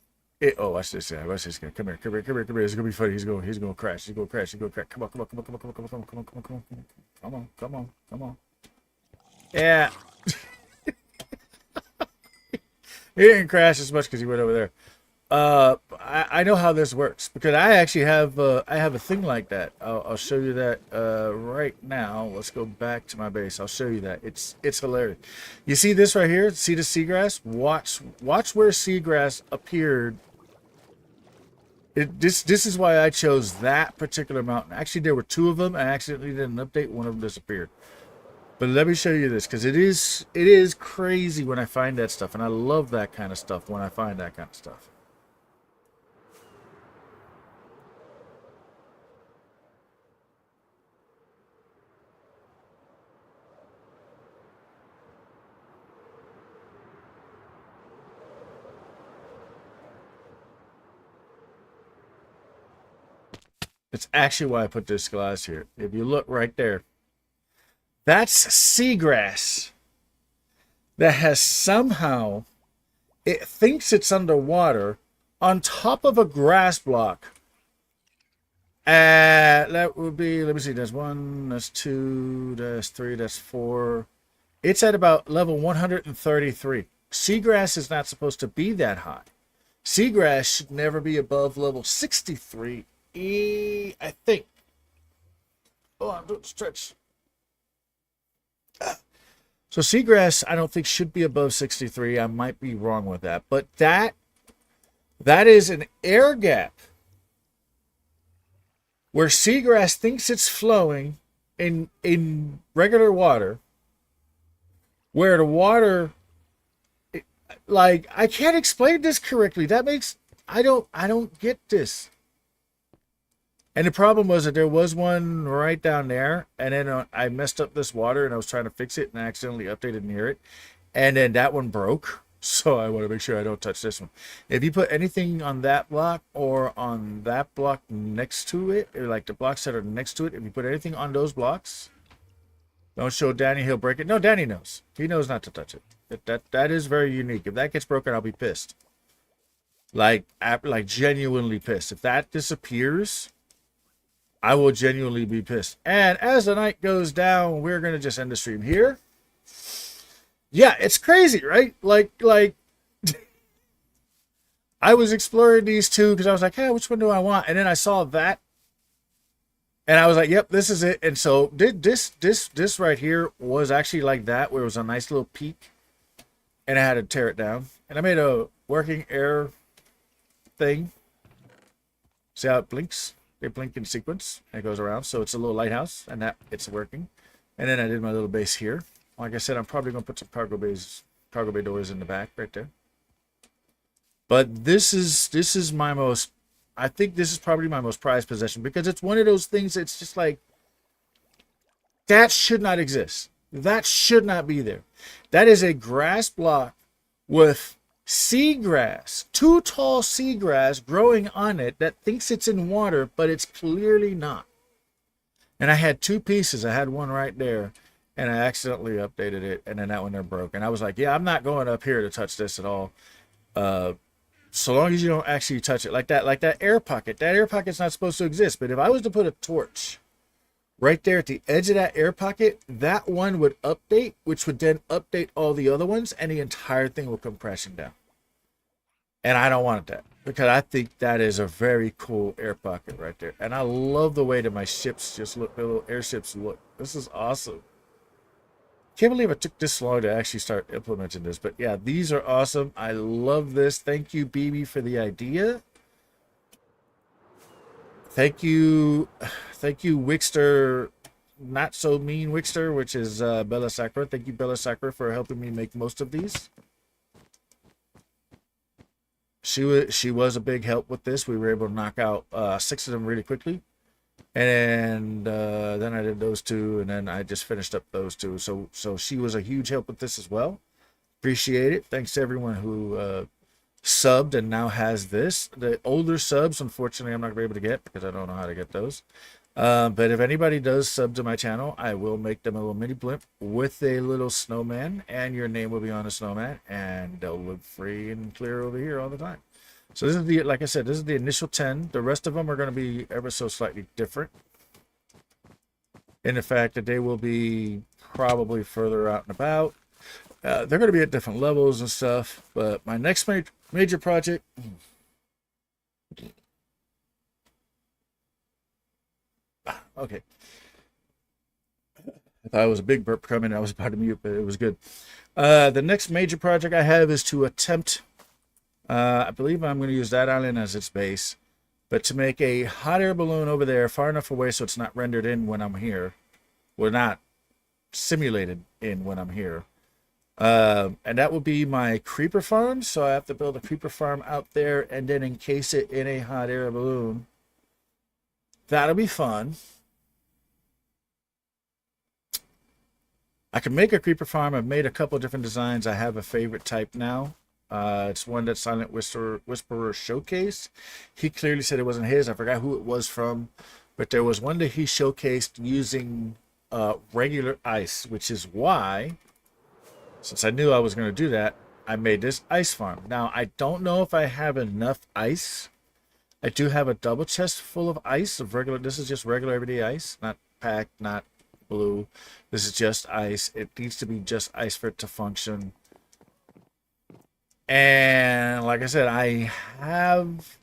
watch this guy. Watch this guy. Come here. It's gonna be funny. He's gonna crash. He's gonna crash. Come on. Yeah. He didn't crash as much because he went over there. I know how this works because I actually have a thing like that. I'll show you that right now. Let's go back to my base. I'll show you that. It's hilarious. You see this right here? See the seagrass? Watch where seagrass appeared. This is why I chose that particular mountain. Actually, there were two of them. I accidentally did an update. One of them disappeared. But let me show you this because it is crazy when I find that stuff, and I love that kind of stuff when I find that kind of stuff. It's actually why I put this glass here. If you look right there, that's seagrass that has somehow, it thinks it's underwater on top of a grass block. That would be, let me see, that's 1, that's 2, that's 3, that's 4. It's at about level 133. Seagrass is not supposed to be that high. Seagrass should never be above level 63. I think. Oh, I'm doing stretch. So seagrass, I don't think should be above 63. I might be wrong with that, but that is an air gap where seagrass thinks it's flowing in regular water, where the water, like, I can't explain this correctly. That makes I don't get this. And the problem was that there was one right down there, and then I messed up this water, and I was trying to fix it, and I accidentally updated near it, and then that one broke. So I want to make sure I don't touch this one. If you put anything on that block or on that block next to it, or like the blocks that are next to it, if you put anything on those blocks, don't show Danny, he'll break it. No, Danny knows. He knows not to touch it. That is very unique. If that gets broken, I'll be pissed. Like genuinely pissed. If that disappears, I will genuinely be pissed. And as the night goes down, we're going to just end the stream here. Yeah, it's crazy, right? Like I was exploring these two because I was like, hey, which one do I want? And then I saw that. And I was like, yep, this is it. And so this right here was actually like that, where it was a nice little peak. And I had to tear it down. And I made a working air thing. See how it blinks? They blink in sequence and it goes around, so it's a little lighthouse, and that it's working. And then I did my little base here. Like I said, I'm probably gonna put some cargo bay doors in the back right there. But this is my most, I think this is probably my most prized possession because it's one of those things that's just like, that should not exist. That should not be there. That is a grass block with seagrass, too tall seagrass growing on it that thinks it's in water, but it's clearly not. And I had two pieces. I had one right there, and I accidentally updated it, and then that one there broke. And I was like, yeah, I'm not going up here to touch this at all. So long as you don't actually touch it like that air pocket. That air pocket's not supposed to exist. But if I was to put a torch right there at the edge of that air pocket, that one would update, which would then update all the other ones, and the entire thing will come crashing down. And I don't want that because I think that is a very cool air pocket right there. And I love the way that my ships just look, the little airships look. This is awesome. Can't believe it took this long to actually start implementing this. But yeah, these are awesome. I love this. Thank you, BB, for the idea. Thank you, Wixter, not so mean Wixter, which is Bella Sakura. Thank you, Bella Sakura, for helping me make most of these. She was a big help with this. We were able to knock out 6 of them really quickly, and then I did those 2, and then I just finished up those 2. So she was a huge help with this as well. Appreciate it. Thanks to everyone who subbed and now has this. The older subs, unfortunately, I'm not going to be able to get because I don't know how to get those. But if anybody does sub to my channel, I will make them a little mini blimp with a little snowman, and your name will be on the snowman, and they'll live free and clear over here all the time. So this is the, like I said, this is the initial 10. The rest of them are going to be ever so slightly different in the fact that they will be probably further out and about. They're going to be at different levels and stuff, but my next major project... Okay. I thought it was a big burp coming. I was about to mute, but it was good. The next major project I have is to attempt, I believe I'm going to use that island as its base, but to make a hot air balloon over there far enough away so it's not rendered in when I'm here. Well, not simulated in when I'm here. And that will be my creeper farm. So I have to build a creeper farm out there and then encase it in a hot air balloon. That'll be fun. I can make a creeper farm. I've made a couple different designs. I have a favorite type now. It's one that Silent Whisperer showcased. He clearly said it wasn't his. I forgot who it was from, but there was one that he showcased using regular ice, which is why, since I knew I was going to do that, I made this ice farm. Now, I don't know if I have enough ice. I do have a double chest full of ice, of regular. This is just regular everyday ice, not packed, not blue. This is just ice. It needs to be just ice for it to function. And like I said, I have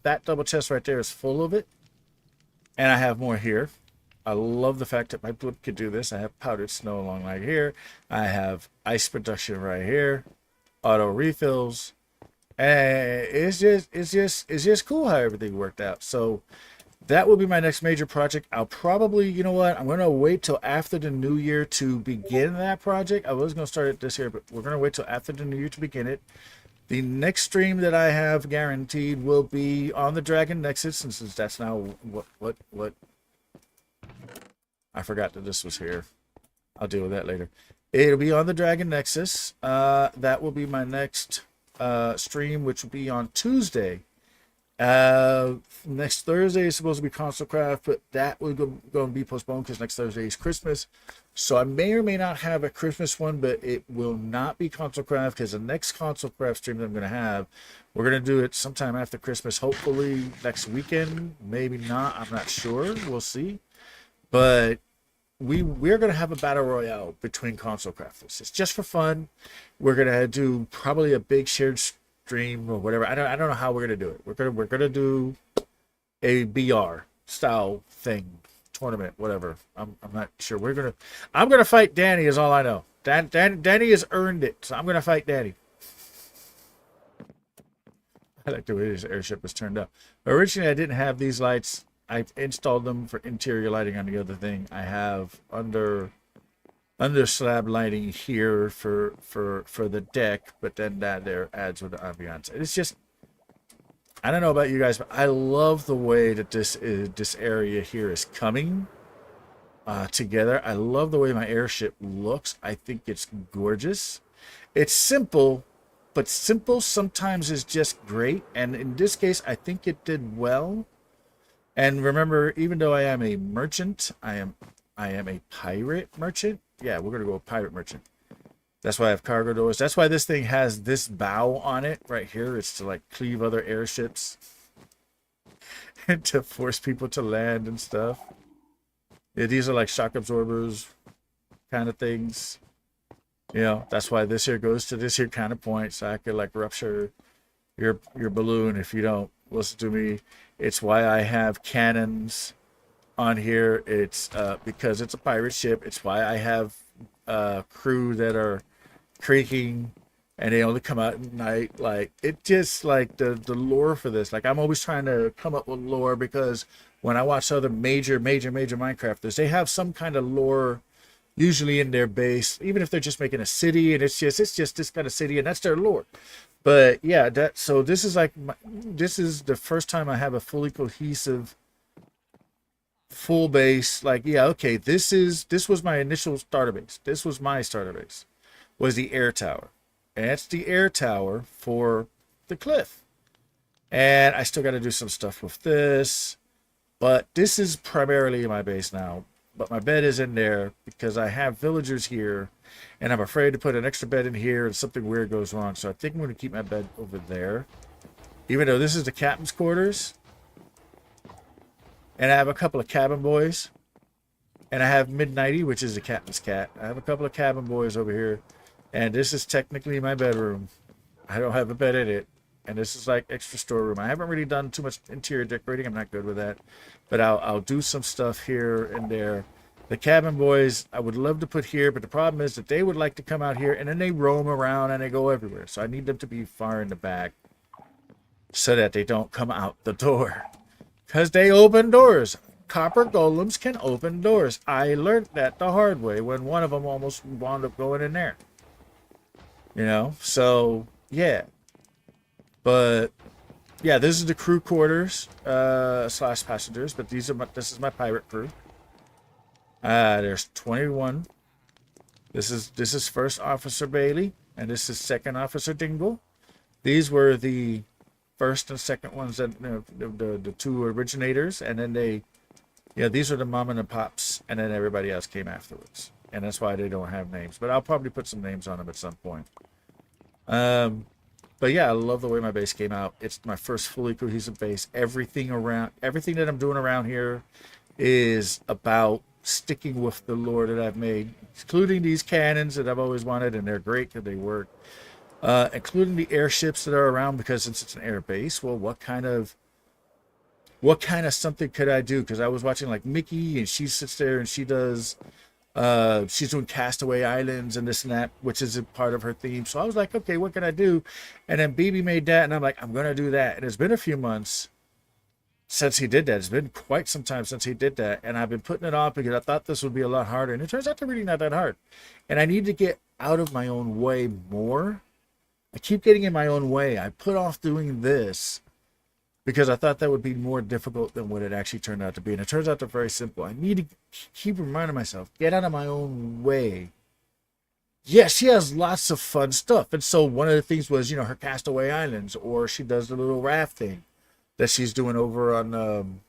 that double chest right there is full of it, and I have more here. I love the fact that my blimp could do this. I have powdered snow along right here. I have ice production right here, auto refills, and it's just cool how everything worked out. So that will be my next major project. I'll probably, you know what, I'm going to wait till after the new year to begin that project. I was going to start it this year, but we're going to wait till after the new year to begin it. The next stream that I have guaranteed will be on the dragonnexus, since that's now what I forgot that this was here. I'll deal with that later. It'll be on the dragonnexus. That will be my next stream, which will be on Tuesday. Next Thursday is supposed to be console craft, but that will going to be postponed because next Thursday is Christmas. So I may or may not have a Christmas one, but it will not be console craft because the next console craft stream that I'm going to have, we're going to do it sometime after Christmas, hopefully next weekend, maybe not, I'm not sure, we'll see. But we're going to have a battle royale between console crafters. It's just for fun. We're going to do probably a big shared stream or whatever. I don't know how we're gonna do it. We're gonna do a BR style thing, tournament, whatever. I'm not sure. I'm gonna fight Danny is all I know. Danny has earned it, so I'm gonna fight Danny. I like the way this airship was turned up. Originally, I didn't have these lights. I've installed them for interior lighting on the other thing. I have under slab lighting here for the deck, but then that there adds with the ambiance. It's just, I don't know about you guys, but I love the way that this area here is coming together. I love the way my airship looks. I think it's gorgeous. It's simple, but simple sometimes is just great. And in this case, I think it did well. And remember, even though I am a merchant, I am a pirate merchant. Yeah, we're gonna go pirate merchant. That's why I have cargo doors. That's why this thing has this bow on it right here. It's to like cleave other airships and to force people to land and stuff. Yeah, these are like shock absorbers kind of things. You know, that's why this here goes to this here kind of point, so I could like rupture your balloon if you don't listen to me. It's why I have cannons on here. It's because it's a pirate ship. It's why I have crew that are creaking, and they only come out at night. Like, it just, like, the lore for this. Like, I'm always trying to come up with lore, because when I watch other major Minecrafters, they have some kind of lore usually in their base, even if they're just making a city, and it's just this kind of city, and that's their lore. But yeah, so this is like this is the first time I have a fully cohesive full base. Like, yeah, okay, this was my initial starter base. This was my starter base, was the air tower. And that's the air tower for the cliff. And I still got to do some stuff with this, but this is primarily my base now. But my bed is in there because I have villagers here, and I'm afraid to put an extra bed in here and something weird goes wrong. So I think I'm going to keep my bed over there, even though this is the captain's quarters. And I have a couple of cabin boys, and I have Midnighty, which is the captain's cat. I have a couple of cabin boys over here, and this is technically my bedroom. I don't have a bed in it, and this is like extra storeroom. I haven't really done too much interior decorating. I'm not good with that, but I'll do some stuff here and there. The cabin boys, I would love to put here, but the problem is that they would like to come out here, and then they roam around and they go everywhere. So I need them to be far in the back so that they don't come out the door, because they open doors. Copper golems can open doors. I learned that the hard way when one of them almost wound up going in there. You know, so yeah. But yeah, this is the crew quarters slash passengers. But this is my pirate crew. There's 21. This is First Officer Bailey, and this is Second Officer Dingle. These were the first and second ones, that the two originators, and then these are the mom and the pops, and then everybody else came afterwards, and that's why they don't have names. But I'll probably put some names on them at some point. But yeah, I love the way my base came out. It's my first fully cohesive base. Everything that I'm doing around here is about sticking with the lore that I've made, including these cannons that I've always wanted, and they're great because they work. Including the airships that are around, because since it's an air base, well, what kind of something could I do? Because I was watching like Mickey, and she sits there and she does. She's doing Castaway Islands and this and that, which is a part of her theme. So I was like, okay, what can I do? And then BB made that, and I'm like, I'm going to do that. And it's been a few months since he did that. It's been quite some time since he did that. And I've been putting it off because I thought this would be a lot harder. And it turns out they're really not that hard. And I need to get out of my own way more. I keep getting in my own way. I put off doing this because I thought that would be more difficult than what it actually turned out to be. And it turns out they're very simple. I need to keep reminding myself, get out of my own way. Yes, she has lots of fun stuff. And so one of the things was, her Castaway Islands, or she does the little raft thing that she's doing over on,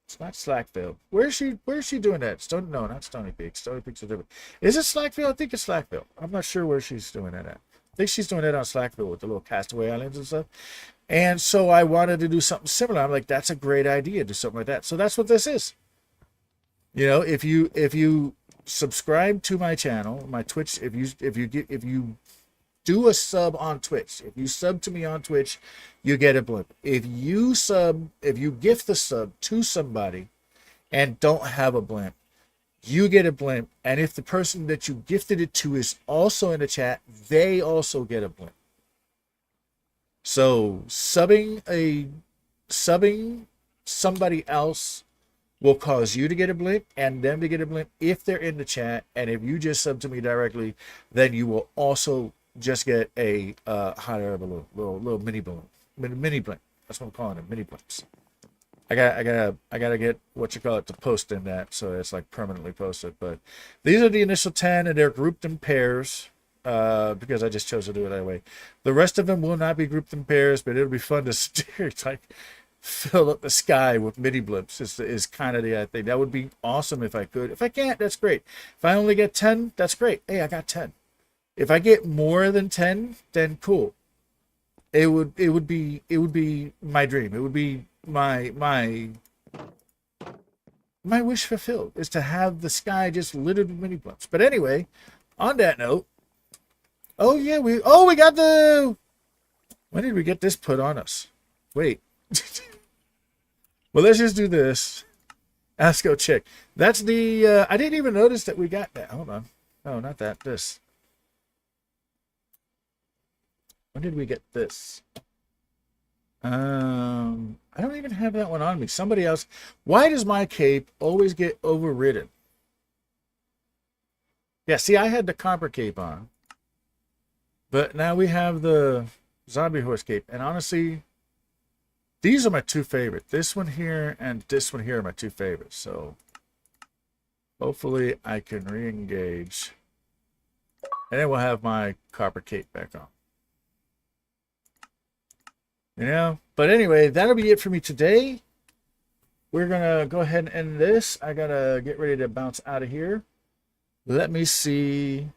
it's not Slackville. Where's she doing that? No, not Stony Peak. Stony Peak's are different. Is it Slackville? I think it's Slackville. I'm not sure where she's doing that at. I think she's doing it on Slackville with the little Castaway Islands and stuff. And so I wanted to do something similar. I'm like, that's a great idea, do something like that. So that's what this is. If you subscribe to my channel, my Twitch, if you do a sub on Twitch, if you sub to me on Twitch, you get a blimp. If you gift the sub to somebody and don't have a blimp, you get a blimp. And if the person that you gifted it to is also in the chat, they also get a blimp. So subbing somebody else will cause you to get a blimp and them to get a blimp if they're in the chat. And if you just sub to me directly, then you will also just get a hot air balloon, little mini balloon, mini blimp. That's what I'm calling them, mini blimps. I gotta get to post in that, so it's like permanently posted. But these are the initial 10, and they're grouped in pairs because I just chose to do it that way. The rest of them will not be grouped in pairs, but it'll be fun to steer, fill up the sky with mini blimps. Is kind of the thing. That would be awesome if I could. If I can't, that's great. If I only get 10, that's great. Hey, I got 10. If I get more than 10, then cool. It would be my dream. It would be my wish fulfilled, is to have the sky just littered with mini blimps. But anyway, on that note, we got when did we get this put on us? Wait. Well, let's just do this. Asco chick. That's the, I didn't even notice that we got that. Hold on. No, not that. This. When did we get this? I don't even have that one on me. Somebody else. Why does my cape always get overridden? Yeah, see, I had the copper cape on. But now we have the zombie horse cape. And honestly, these are my two favorites. This one here and this one here are my two favorites. So hopefully I can re-engage. And then we'll have my copper cape back on. You know? But anyway, that'll be it for me today. We're going to go ahead and end this. I got to get ready to bounce out of here. Let me see